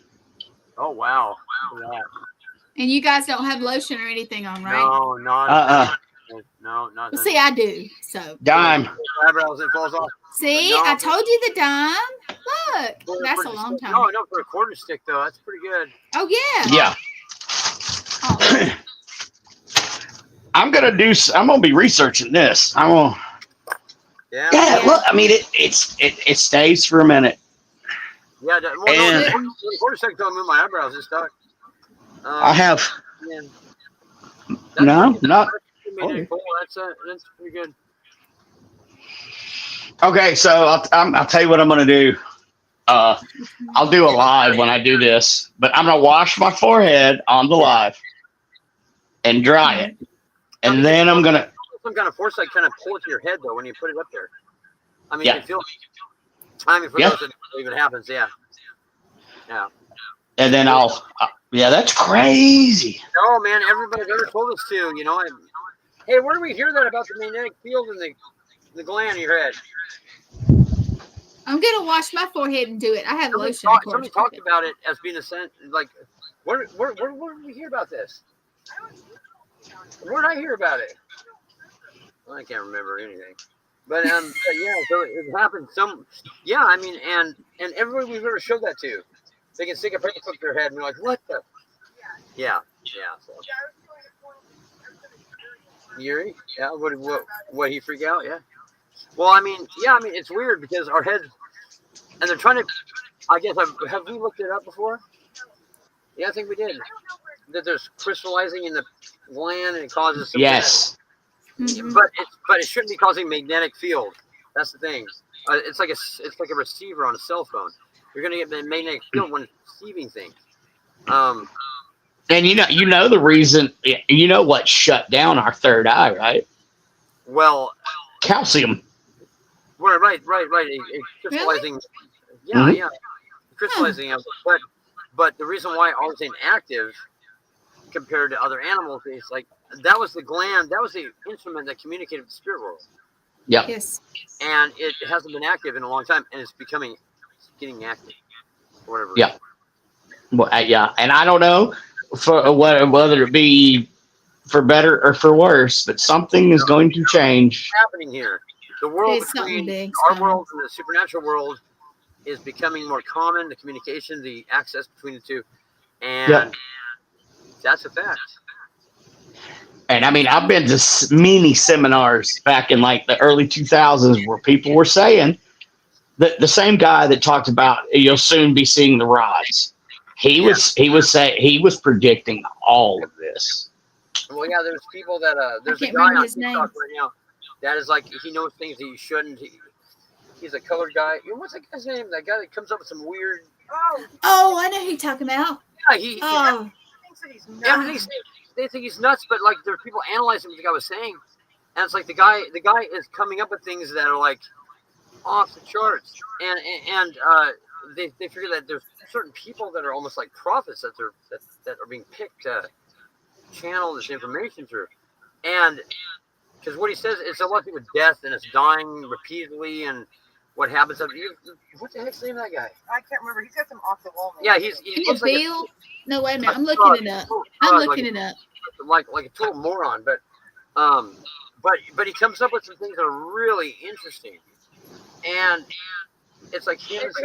Oh, wow. And you guys don't have lotion or anything on, right? No, not. No, not. Well, see, I do. So dime. Eyebrows, it falls off. See, no. I told you the dime. Look, that's a long time. No, for a quarter stick though, that's pretty good. Oh yeah. Yeah. Oh. I'm gonna be researching this. Yeah. Look, I mean, it stays for a minute. Yeah. Well, quarter stick don't move my eyebrows. It's stuck. I have. Man, No, not. That's pretty good. Okay, so I'll tell you what I'm gonna do. I'll do a live when I do this, but I'm gonna wash my forehead on the live and dry it, and then I'm gonna. some kind of force that kind of pull it to your head though when you put it up there. I mean, Yeah. you feel. I mean, for Yeah. those that even happens, yeah. And then yeah, that's crazy. No, man, everybody's ever told us to, you know. Hey, where do we hear that about the magnetic field in the gland in your head? I'm gonna wash my forehead and do it. I have lotion. Somebody talked about it as being a sense, like, where did we hear about this? Where did I hear about it? Well, I can't remember anything. But yeah, so it happened. I mean, and everybody we've ever showed that to, they can stick a paper clip to their head and they're like, what the? Yeah. So. Yuri? Yeah. What he freak out? Yeah. Well, I mean, it's weird because our heads, and they're trying to. I guess have we looked it up before? Yeah, I think we did. That there's crystallizing in the gland and it causes. Yes. Mm-hmm. But it shouldn't be causing magnetic field. That's the thing. It's like a receiver on a cell phone. You're gonna get the magnetic field when it's receiving things. And you know the reason. You know what shut down our third eye, right? Well, calcium. Right. It crystallizing. Really? Yeah. Crystallizing. But the reason why ours ain't active compared to other animals is like that was the gland, that was the instrument that communicated with the spirit world. Yeah. Yes. And it hasn't been active in a long time, and it's getting active. For whatever. Yeah. Well, yeah, and I don't know for whether it be for better or for worse, but something is going to change. What's happening here? The world between our world and the supernatural world is becoming more common. The communication, the access between the two, and that's a fact. And I mean, I've been to many seminars back in like the early 2000s where people were saying that the same guy that talked about you'll soon be seeing the rods. He was predicting all of this. Well, yeah, there's people that there's a guy on TikTok right now that is like he knows things that you shouldn't. He's a colored guy. What's that guy's name? That guy that comes up with some weird. Oh, I know who you're talking about. Yeah, he thinks that he's nuts. They think he's nuts, but like there's people analyzing what the guy was saying, and it's like the guy is coming up with things that are like off the charts, and they figure that there's certain people that are almost like prophets that are being picked to channel this information through, and because what he says it's a lot of people with death and it's dying repeatedly and what happens after you. What the heck's the name of that guy? I can't remember. He's got some off the wall. Yeah, he looks like Bill. No, wait a minute. I'm looking it up. Like a total moron, but he comes up with some things that are really interesting, and it's like it's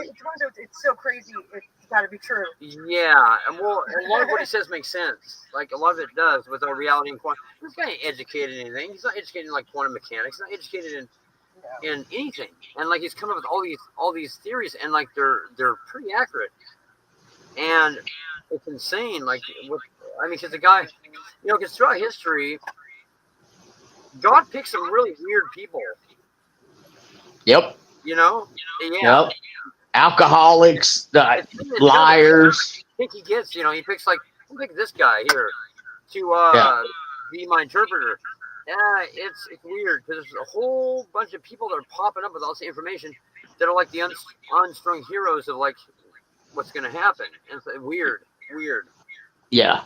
so crazy. It's got to be true. Yeah, and well, a lot of what he says makes sense. Like a lot of it does with our reality and quantum. This guy ain't educated in anything. He's not educated in like quantum mechanics. He's not educated in anything. And like he's come up with all these theories, and like they're pretty accurate. And it's insane. Like because the guy, because throughout history, God picked some really weird people. Yep. Yeah. Yep. Alcoholics, liars. I think he gets, he picks like, I'll pick this guy here to be my interpreter. Yeah, it's weird because there's a whole bunch of people that are popping up with all this information that are like the unstrung heroes of like what's going to happen. And it's weird. Yeah.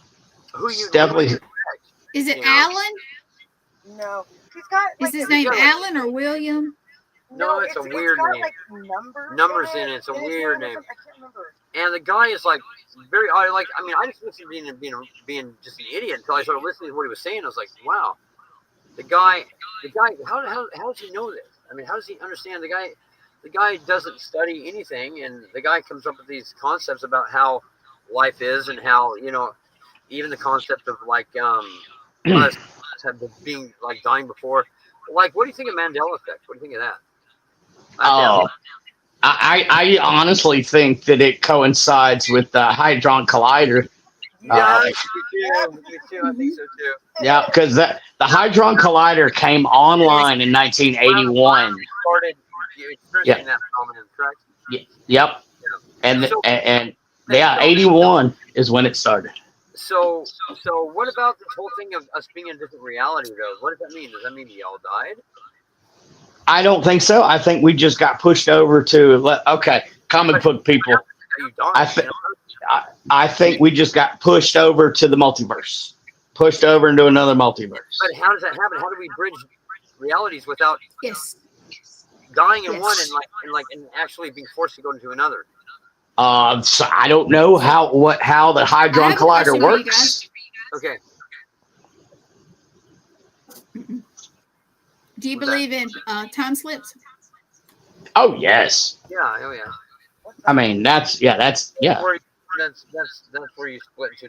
Definitely. Is it Alan? No. He's got. Is his name Alan or William? No, it's a weird name. Like numbers in it. It's a weird name. I can't remember. And the guy is like very odd. Like, I just listened to being just an idiot until I started listening to what he was saying. I was like, wow, the guy. How does he know this? How does he understand? The guy doesn't study anything, and the guy comes up with these concepts about how life is and how even the concept of like us being like dying before. Like, what do you think of Mandela effect? What do you think of that? I honestly think that it coincides with the Hadron Collider. Yeah, me too. I think so too. Yeah, because the Hadron Collider came online in 1981. Started experiencing that phenomenon, correct? Yep. And 81 is when it started. So what about this whole thing of us being in a different reality, though? What does that mean? Does that mean we all died? I don't think so. I think we just got pushed over to comic book people. You died, I think I think we just got pushed over to the multiverse, pushed over into another multiverse. But how does that happen? How do we bridge realities without Yes. dying in Yes. one and actually being forced to go into another? So I don't know how the Hadron Collider question for you works. Okay. Do you What's believe in time slips? Oh yes. Yeah. Oh yeah. I mean that's yeah. That's where you split into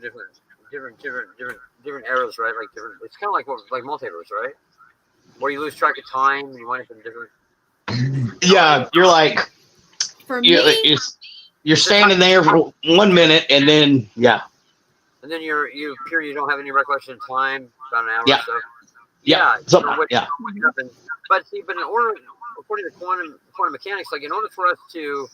different eras, right? Like different. It's kind of like multiverse, right? Where you lose track of time and you wind up in different. Yeah, you're like For me, you're standing there for 1 minute and then and then you don't have any recollection of time, about an hour Yeah. or so. Yeah, Happens. But in order, according to quantum mechanics, like in order for us to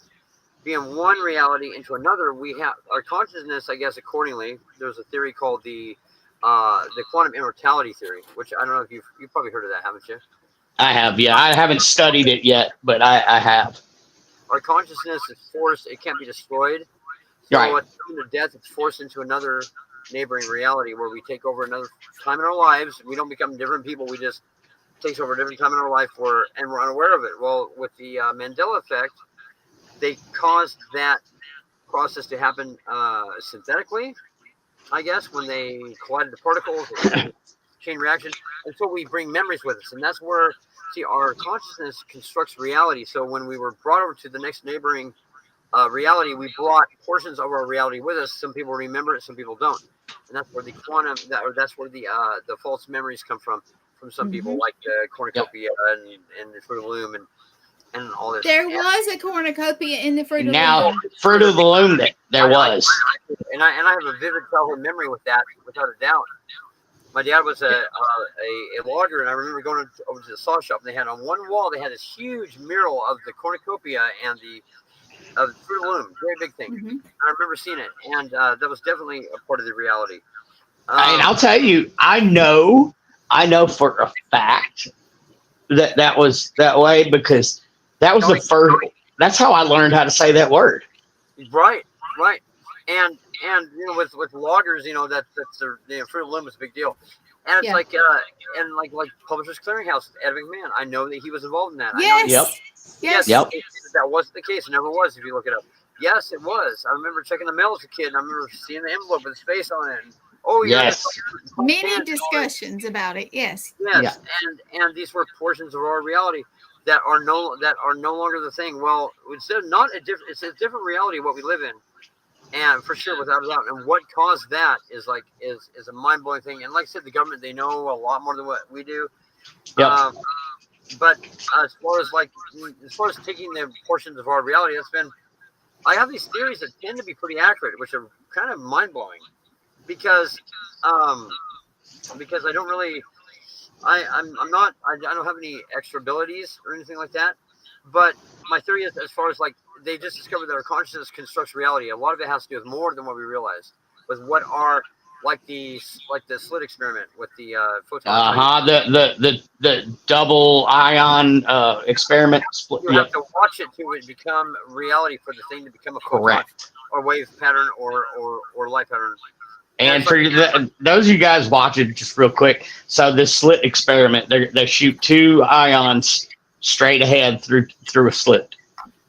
be in one reality into another, we have our consciousness, I guess, accordingly. There's a theory called the quantum immortality theory, which I don't know if you've probably heard of that, haven't you? I have. Yeah, I haven't studied it yet, but I have. Our consciousness is forced; it can't be destroyed. So Right. at the time of death, it's forced into another neighboring reality where we take over another time in our lives. We don't become different people. We just takes over a different time in our life, and we're unaware of it. Well, with the Mandela effect, they caused that process to happen synthetically, I guess, when they collided the particles, chain reaction, and so we bring memories with us, and that's where our consciousness constructs reality. So when we were brought over to the next neighboring reality, we brought portions of our reality with us. Some people remember it, some people don't, and that's where the that's where the false memories come from some people, like the cornucopia and the Fruit of the Loom and all this. there was a cornucopia in the Fruit of the Now, Loom. Fruit of the Loom, there was. And I have a vivid childhood memory with that, without a doubt. My dad was a logger, and I remember going over to the saw shop, and they had on one wall, they had this huge mural of the cornucopia and the Fruit of the Loom, very big thing. I remember seeing it, and that was definitely a part of the reality. And I'll tell you, I know for a fact that was that way because that was the first. That's how I learned how to say that word. Right. And with loggers, that's the Fruit of the Loom was a big deal. And it's like Publishers Clearinghouse, Ed McMahon. I know that he was involved in that. Yes. That wasn't the case. It never was. If you look it up, yes, it was. I remember checking the mail as a kid, and I remember seeing the envelope with his face on it. And, yes, many discussions about it. Yes. And these were portions of our reality that are no longer the thing. Well, it's a different reality what we live in. And for sure, without a doubt. And what caused that is a mind blowing thing. And like I said, the government, they know a lot more than what we do. Yep. But as far as taking the portions of our reality, I have these theories that tend to be pretty accurate, which are kind of mind blowing, because I don't really, I don't have any extra abilities or anything like that. But my theory is, as far as they just discovered that our consciousness constructs reality. A lot of it has to do with more than what we realize, with what are like the slit experiment with the photon. The double ion experiment split. You have to watch it to become reality for the thing to become a photon or wave pattern or light pattern. And for those of you guys watching, just real quick, so this slit experiment, they shoot two ions straight ahead through a slit.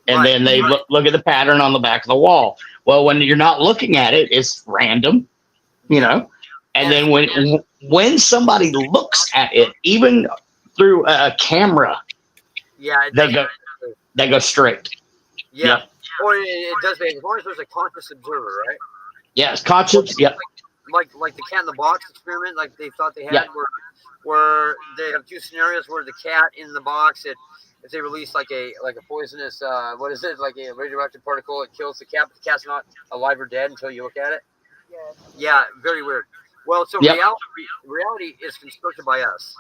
And then they look at the pattern on the back of the wall. Well, when you're not looking at it, it's random, And then when somebody looks at it, even through a camera, they go straight. Yeah. Or it does, as long as there's a conscious observer, right? Yes, conscious. Yeah. Like the cat in the box experiment, like they thought they had, where they have two scenarios where the cat in the box, if they release like a poisonous what is it, like a radioactive particle, it kills the cat, but the cat's not alive or dead until you look at it. Yeah, very weird. Well, so reality is constructed by us.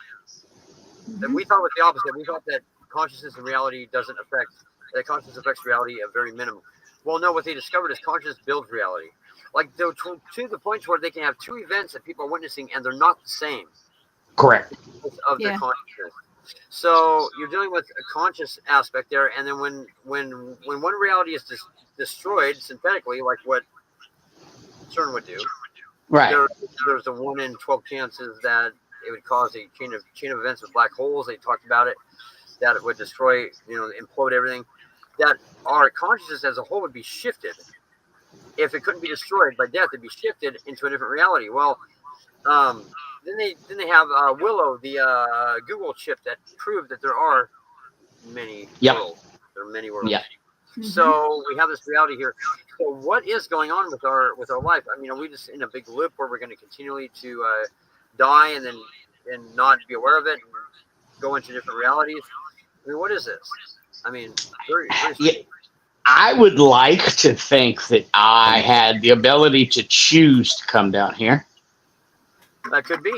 And we thought it was the opposite. We thought that consciousness and reality doesn't affect, that consciousness affects reality a very minimum. Well, no, what they discovered is consciousness builds reality. Like to the point where they can have two events that people are witnessing and they're not the same Correct. of their consciousness. So you're dealing with a conscious aspect there, and then when one reality is destroyed synthetically, like what CERN would do, Right. there's a 1 in 12 chances that it would cause a chain of events with black holes. They talked about it, that it would destroy, implode everything. That our consciousness as a whole would be shifted. If it couldn't be destroyed by death, it'd be shifted into a different reality. Well, then they have Willow, the Google chip that proved that there are many worlds. There are many worlds. Yeah. So we have this reality here. So what is going on with our life? I mean, are we just in a big loop where we're going to continually to die and not be aware of it and go into different realities? I mean, what is this? I mean, very yeah. I would like to think that I had the ability to choose to come down here. That could be.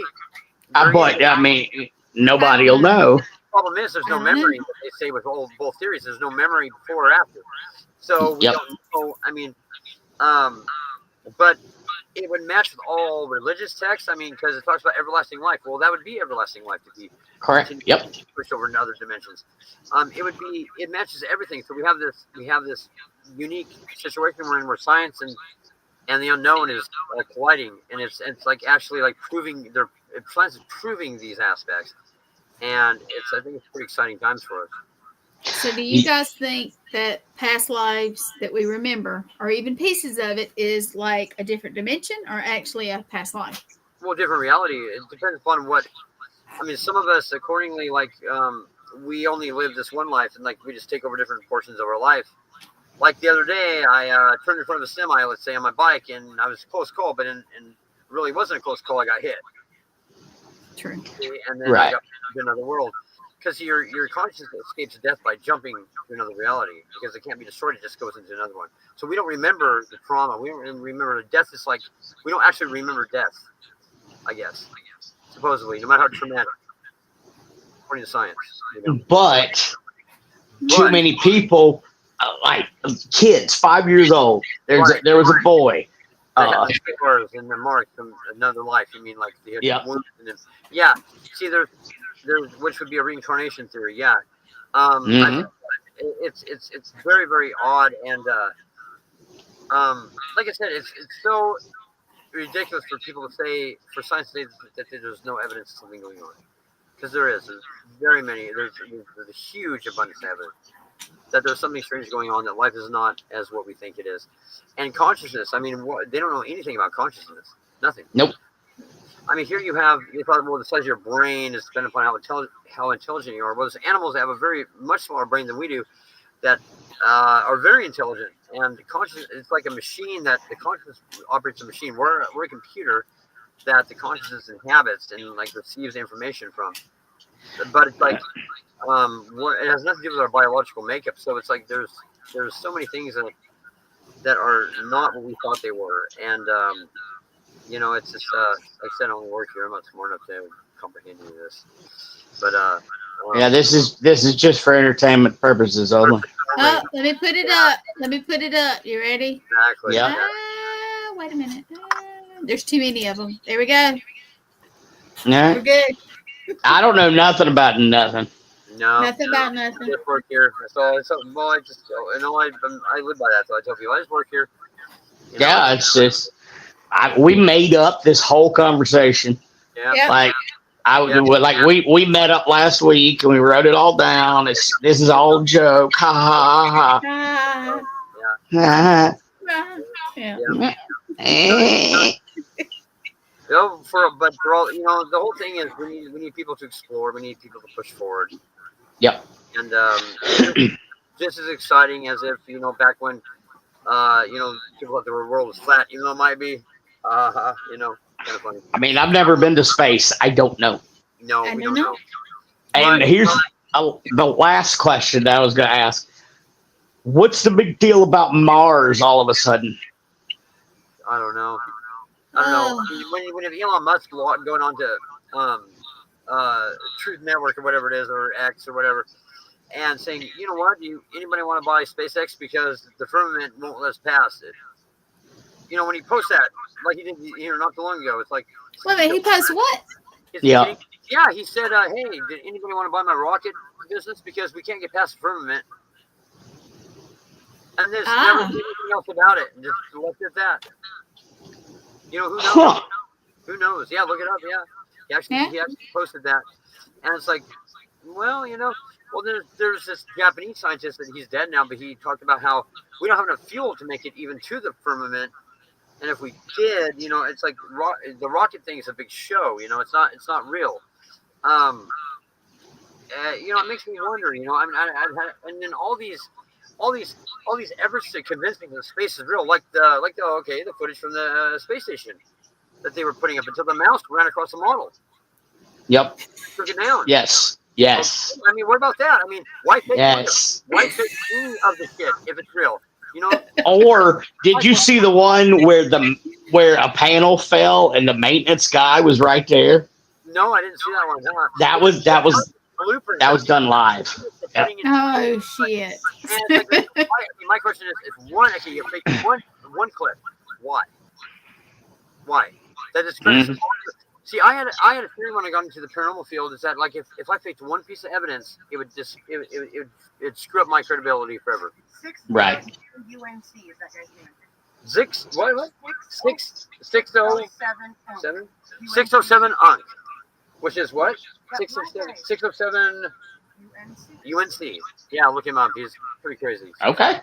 But I mean, nobody will know. The problem is there's no memory. What they say with both theories, there's no memory before or after. So we don't know. I mean, but it would match with all religious texts. I mean, because it talks about everlasting life. Well, that would be everlasting life to be correct. Yep. Pushed over in other dimensions. It matches everything. So we have this unique situation we're in where science and the unknown is colliding, and it's like actually like proving science is proving these aspects, and I think it's pretty exciting times for us. So do you guys think that past lives that we remember, or even pieces of it, is like a different dimension or actually a past life? Well, different reality. It depends upon what. I mean, some of us accordingly, like we only live this one life, and like we just take over different portions of our life. Like the other day, I turned in front of a semi, let's say, on my bike, and I was a close call, but and really wasn't a close call. I got hit. True. And then I got to another world. Because your consciousness escapes death by jumping to another reality. Because it can't be destroyed, it just goes into another one. So we don't remember the trauma. We don't remember the death. It's like we don't actually remember death, I guess. Supposedly, no matter how traumatic, according to science. But too many people, like kids, 5 years old. There was a boy. They had scars and the marks from another life. You mean like they had wounds and then, see, there's which would be a reincarnation theory. Yeah. It's very, very odd, and like I said, it's so ridiculous for people to say, for science to say that there's no evidence of something going on, because there's very many. There's a huge abundance of evidence that there's something strange going on, that life is not as what we think it is. And consciousness, I mean, they don't know anything about consciousness. Nothing. Nope. I mean, here you thought, well, the size of your brain is dependent upon how intelligent you are. Well, there's animals that have a very much smaller brain than we do that are very intelligent. And the consciousness, it's like a machine that the consciousness operates a machine. We're a computer that the consciousness inhabits and like receives information from. But it's like, it has nothing to do with our biological makeup. So it's like there's so many things that are not what we thought they were. And it's just like I said, I only work here. I'm not smart enough to comprehend any of this. But this is just for entertainment purposes only. Oh, let me put it up. You ready? Exactly. Yeah. Wait a minute. There's too many of them. There we go. Yeah. We're good. I don't know nothing about nothing. No. Nothing about nothing. I just work here. So I live by that. So I tell people I just work here. Yeah, it's just we made up this whole conversation. Yeah. Yep. We met up last week and we wrote it all down. This is all a joke. Ha ha ha ha. Yeah. But for all the whole thing is we need people to explore. We need people to push forward. Yep. And just as exciting as if back when people thought the world was flat, even though it might be, kind of funny. I mean, I've never been to space. I don't know. No, we don't know. And here's the last question that I was going to ask. What's the big deal about Mars all of a sudden? I don't know. When you have Elon Musk going on to Truth Network or whatever it is, or X or whatever, and saying, you know what, anybody want to buy SpaceX because the firmament won't let us pass it. You know, when he posts that, like he did, not too long ago, it's like. Wait a minute, he posts what? Yeah. He said, hey, did anybody want to buy my rocket business because we can't get past the firmament? And there's never anything else about it, and just left it at that. Who knows? Huh. Who knows? Yeah, look it up. Yeah, he actually posted that, and it's like, well, there's this Japanese scientist that he's dead now, but he talked about how we don't have enough fuel to make it even to the firmament, and if we did, it's like the rocket thing is a big show. It's not real. It makes me wonder. And then all these efforts to convince me that space is real, like the footage from the space station that they were putting up until the mouse ran across the model. Yep. Took it down. Yes. I mean, what about that? I mean, why fake why fake any of the shit if it's real? Or did you see the one where a panel fell and the maintenance guy was right there? No, I didn't see that one. No. That was done live. Yep. Oh shit! My question is, if you fake one clip, why? That is crazy. See, I had a theory when I got into the paranormal field is that like if I faked one piece of evidence, it would just it'd screw up my credibility forever. Right. UNC is that guy's name? 607 UNC, which is what? 607 UNC. Yeah, look him up. He's pretty crazy. Okay.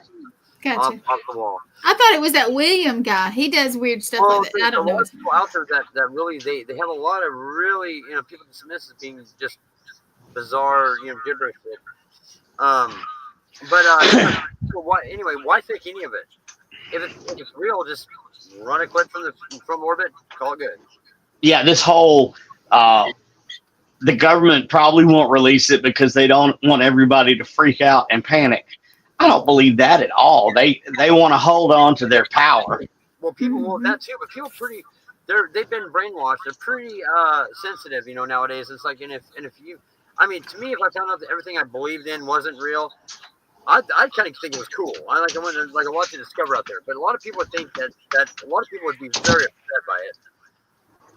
Gotcha. Off the wall. I thought it was that William guy. He does weird stuff like that. I don't know. There's people out there that really they have a lot of really people dismiss as being just bizarre gibberish. So why fake any of it? If it's real, just run a clip from orbit, call it good. Yeah, this whole the government probably won't release it because they don't want everybody to freak out and panic. I don't believe that at all. They want to hold on to their power. Well, people want that too, but people they've been brainwashed. They're pretty sensitive, nowadays. It's like, and if you, I mean, to me, if I found out that everything I believed in wasn't real, I'd kind of think it was cool. I went to a lot to discover out there. But a lot of people think that a lot of people would be very upset by it.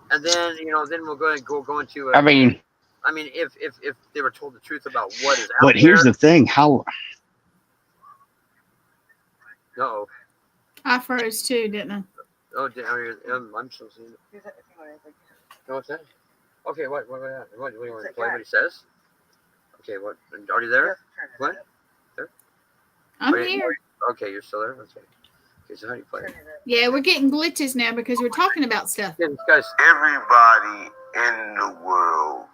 And then then we'll go into. I mean, if they were told the truth about what is out there. But here's the thing: how. Uh-oh. I froze too, didn't I? Oh, I'm still seeing it. No, what's that? Okay, what do you want to play? What he says? Okay, what? Are you there? What? There? I'm here. Okay, you're still there. Okay. So how do you play it? Yeah, we're getting glitches now because we're talking about stuff. Yeah, guys. Everybody in the world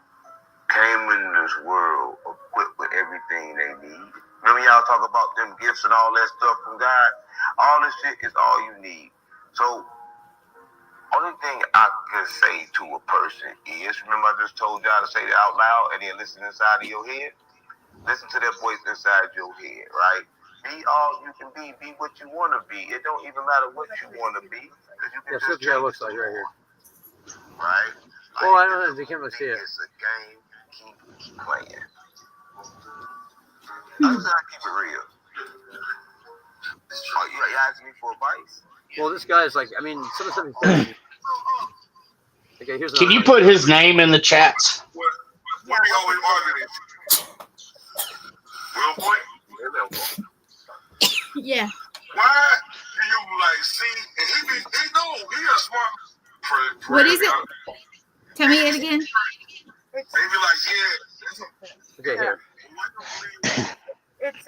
came in this world equipped with everything they need. Remember y'all talk about them gifts and all that stuff from God? All this shit is all you need. So, only thing I can say to a person is, remember I just told y'all to say it out loud and then listen inside of your head? Listen to that voice inside your head, right? Be all you can be what you want to be. It don't even matter what you want to be. You can just what it looks like right here. Right? Well, I don't know if you can't really see it. It's a game. Keep playing. I'm trying to keep it real. Oh, you asking me for advice? Well, this guy's like, I mean, some of the stuff he says. Okay, here's Can you put his name in the chats? What we always arguing? Real point? Yeah. Why do you see? And he a smart. What is it? Tell me it again. They be like, Okay, here. It's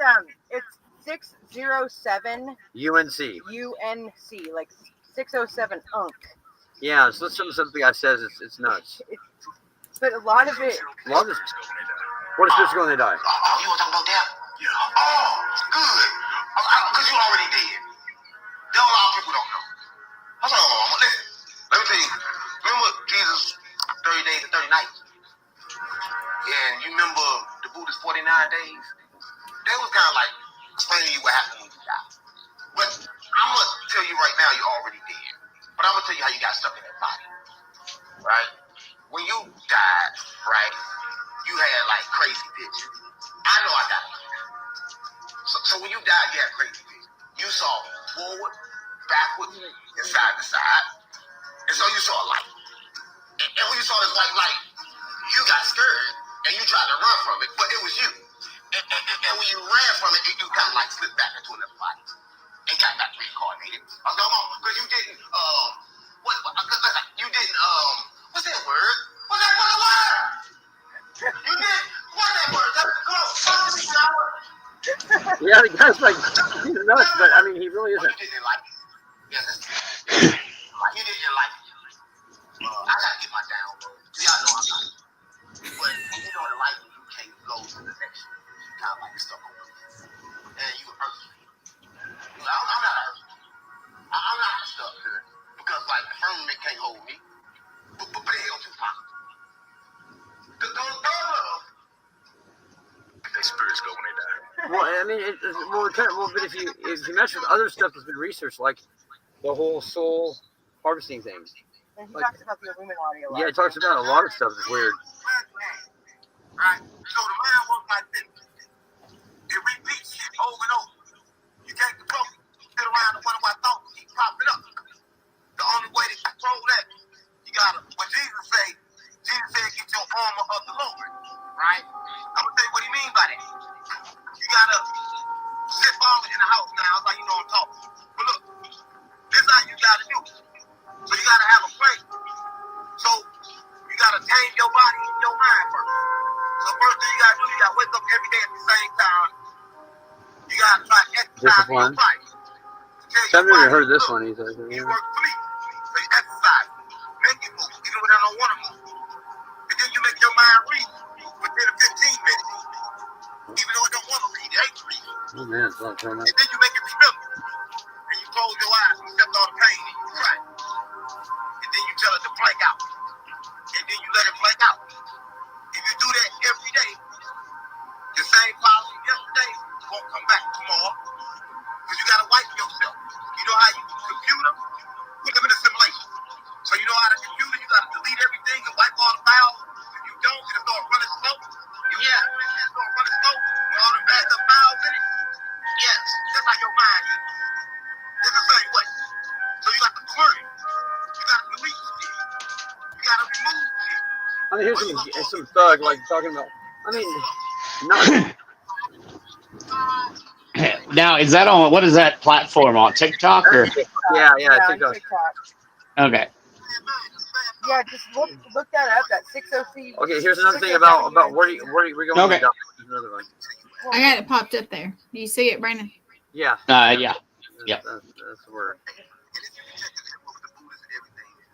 607 UNC. UNC, like 607 UNC. Yeah, so some of the guy says it's nuts. But a lot of it. What is physical when they die? Oh, you want to talk about that? Yeah. Oh, good. Because you already did. There are a lot of people don't know. Listen, let me tell you. Remember Jesus 30 days and 30 nights? And you remember the Buddha's 49 days? That was kind of like explaining to you what happened when you die. But I'm going to tell you right now, you already did. But I'm going to tell you how you got stuck in that body. Right? When you died, right, you had like crazy visions. I know I got it. you saw forward, backward, and side to side. And so you saw a light. And when you saw this white light, you got scared and you tried to run from it, but it was you. And when you ran from it, you kind of like slipped back into another body and got back reincarnated. Because you didn't, what's that word? What's that word? You did, what's that word? Come on, Yeah, the guy's like, he's nuts, but I mean, he really isn't. You didn't like it. Yeah, that's true. You didn't like it. I gotta get my download. Y'all know I'm not. But when you know the life, you can't go to the next one. You kind of like stuck on it. And you hurt. I'm not hurt. I'm not stuck here. Because like the firmament can't hold me. But they held too far. Their spirits go when they die. Well, I mean, but if you mess with other stuff that's been researched, like the whole soul harvesting thing. And he talks about the Illuminati a lot. Yeah, it talks about a lot of stuff that's weird. Right? So the man works like this. It repeats shit over and over. You take the program, sit around and wonder why thoughts keep popping up. The only way to control that, you gotta, what Jesus said, get your armor of the Lord. Right? I'm gonna tell you what he means by that. You gotta sit falling in the house now. That's how you know I'm talking. But look, this is how you gotta do it. So you gotta have a plan. So you gotta tame your body and your mind first. So first thing you gotta do, you gotta wake up every day at the same time. You gotta try to exercise your body. I've never heard this one. He's like, You work sleep. So you exercise. Make it move, even when I don't want to move. And then you make your mind read for 10 to 15 minutes. Even though it don't want to read, it ain't reading. oh man, it's not turning up. And then you make it remember. And you close your eyes and accept all the pain and you cry. And then you tell it to blank out. And then you let it blank out. If you do that every day, the same problem yesterday won't come back tomorrow. Because you got to wipe yourself. You know how you computer? Put them in a simulation. So you know how the computer, you got to delete everything and wipe all the files. If you don't, it'll start running slow. Yeah. It'll start running slow with all the backed up files in it. Yes. Just like your mind is. It's the same way. So you got to clear it. You got to delete shit. You got to remove shit. I mean, here's some thug like talking about. I mean, not. Now, is that on, what is that platform on, TikTok or? Yeah, TikTok. Okay. Yeah, just look that up. That 6OC. Okay, here's another thing about where we're going. Okay. Another one. I got it popped up there. Do you see it, Brandon? Yeah. Yeah. That's the word.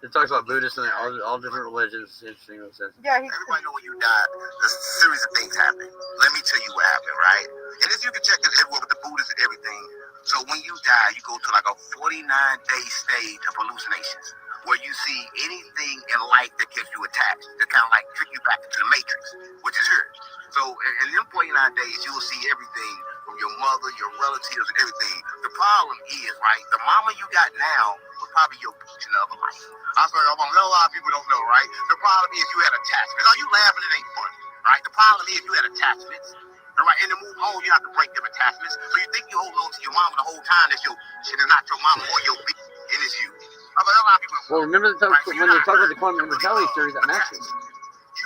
It talks about Buddhists and all different religions. Interesting. Yeah, Everybody know when you die, there's a series of things happen. Let me tell you what happened, right? And if you can check this everywhere with the Buddhists and everything. So when you die, you go to like a 49-day stage of hallucinations where you see anything in life that keeps you attached to kind of like trick you back into the matrix, which is here. So in them 49 days, you will see everything from your mother, your relatives, and everything. The problem is, right, the mama you got now was probably your bitch in the other life. I'm sorry, I know a lot of people don't know, right? The problem is you had attachments. Are you laughing? It ain't funny, right? The problem is you had attachments. All right, and to move on, you have to break them attachments. So you think you hold on to your mama the whole time. That's your shit is not your mama or your bitch. It is you. A lot of people. Well, remember when they talk about the quantum immortality theory that matches.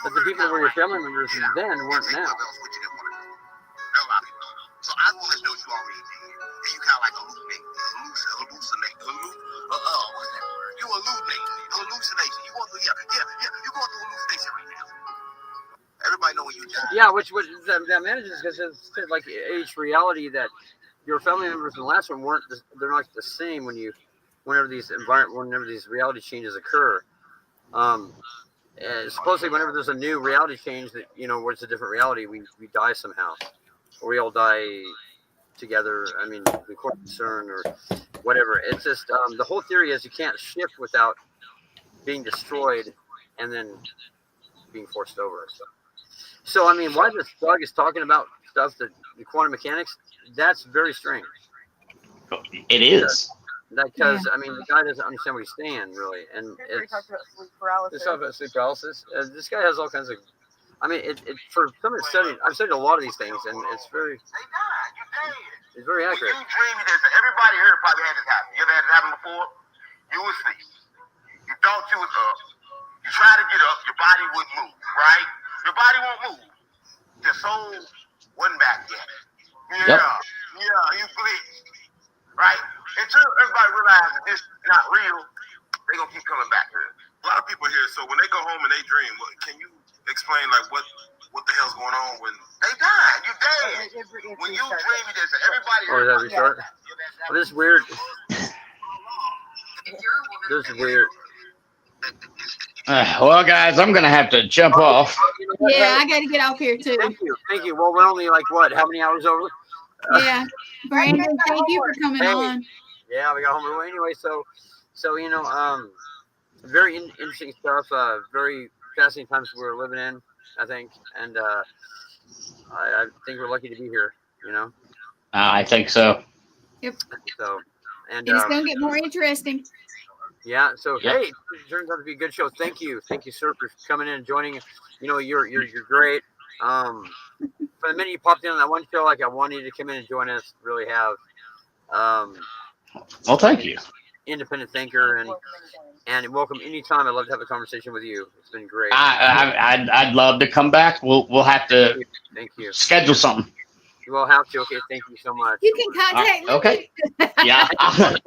But the people that were your family members then weren't now. So I want to know you already did. And you kind of like hallucinate. What's that word? You hallucination. You going through, you going through hallucination right now. Everybody know when you die. Yeah, which that manages because it's like each reality that your family members in the last one they're not the same whenever these reality changes occur. And supposedly whenever there's a new reality change that where it's a different reality, we die somehow, or we all die together. I mean, the core concern or whatever. It's just the whole theory is you can't shift without being destroyed and then being forced over. So I mean, why this dog is talking about stuff that the quantum mechanics? That's very strange. It is. Because I mean, the guy doesn't understand what he's saying really, and it's talks about sleep paralysis. It's talking about sleep paralysis. This guy has all kinds of. I mean, for someone studying, I've studied a lot of these things, and it's very. It's very accurate. When you dream, everybody here probably had this happen. You ever had this happen before? You was asleep. You thought you was up. You try to get up. Your body wouldn't move, right? Your body won't move. Your soul wasn't back yet. Yeah. Yep. Yeah, you glitched. Right? Until everybody realizes that this is not real, they're going to keep coming back here. A lot of people here, so when they go home and they dream, can you explain like what the hell's going on when they die? You dead. When you dream, everybody. Or is that restart? Well, this is weird. This is weird. Well, guys, I'm gonna have to jump off. Yeah, I got to get off here too. Thank you. Well, we're only like what? How many hours over? Yeah, Brandon, thank you for coming on. Yeah, we got home early anyway. So very interesting stuff. Very fascinating times we're living in, I think, and I think we're lucky to be here. I think so. Yep. So, and it's gonna get more interesting. Yeah. So hey, it turns out to be a good show. Thank you, sir, for coming in and joining. You're great. From the minute you popped in on that one show, like I wanted you to come in and join us. Really have. Well, thank you. Independent thinker and welcome anytime. I'd love to have a conversation with you. It's been great. I'd love to come back. We'll have to. Thank you. Schedule something. We'll have to. Okay. Thank you so much. You can contact me. Okay. Yeah.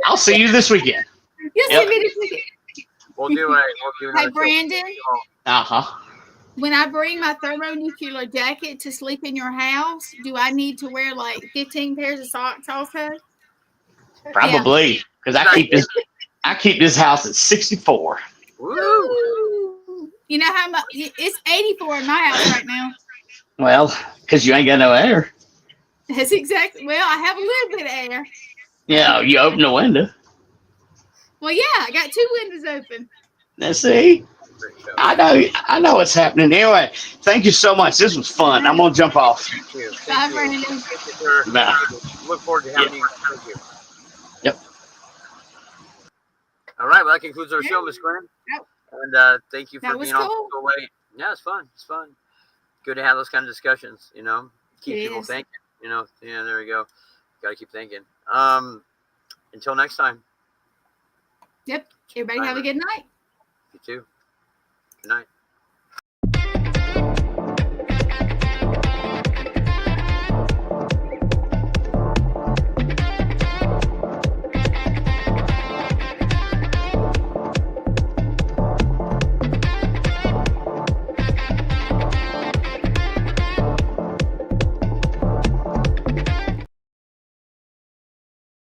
I'll see you this weekend. You'll see me this weekend. We'll do Hey, Brandon. Uh-huh. When I bring my thermonuclear jacket to sleep in your house, do I need to wear like 15 pairs of socks also? Probably, because I keep this house at 64. Woo! You know how much? It's 84 in my house right now. Well, because you ain't got no air. That's exactly. Well, I have a little bit of air. Yeah, you open the window. Well, yeah, I got 2 windows open. Let's see. I know what's happening. Anyway, thank you so much. This was fun. I'm gonna jump off. Thank you. Bye, Brandon. Bye. Look forward to having you. Thank you. Yep. All right. Well, that concludes our show, Miss Glenn. Yep. And thank you for being on cool. so late. Yeah, it's fun. It's fun. Good to have those kind of discussions. Keep people thinking. Yeah, there we go. Got to keep thinking. Until next time. Yep. Everybody have a good night. You too. Good night.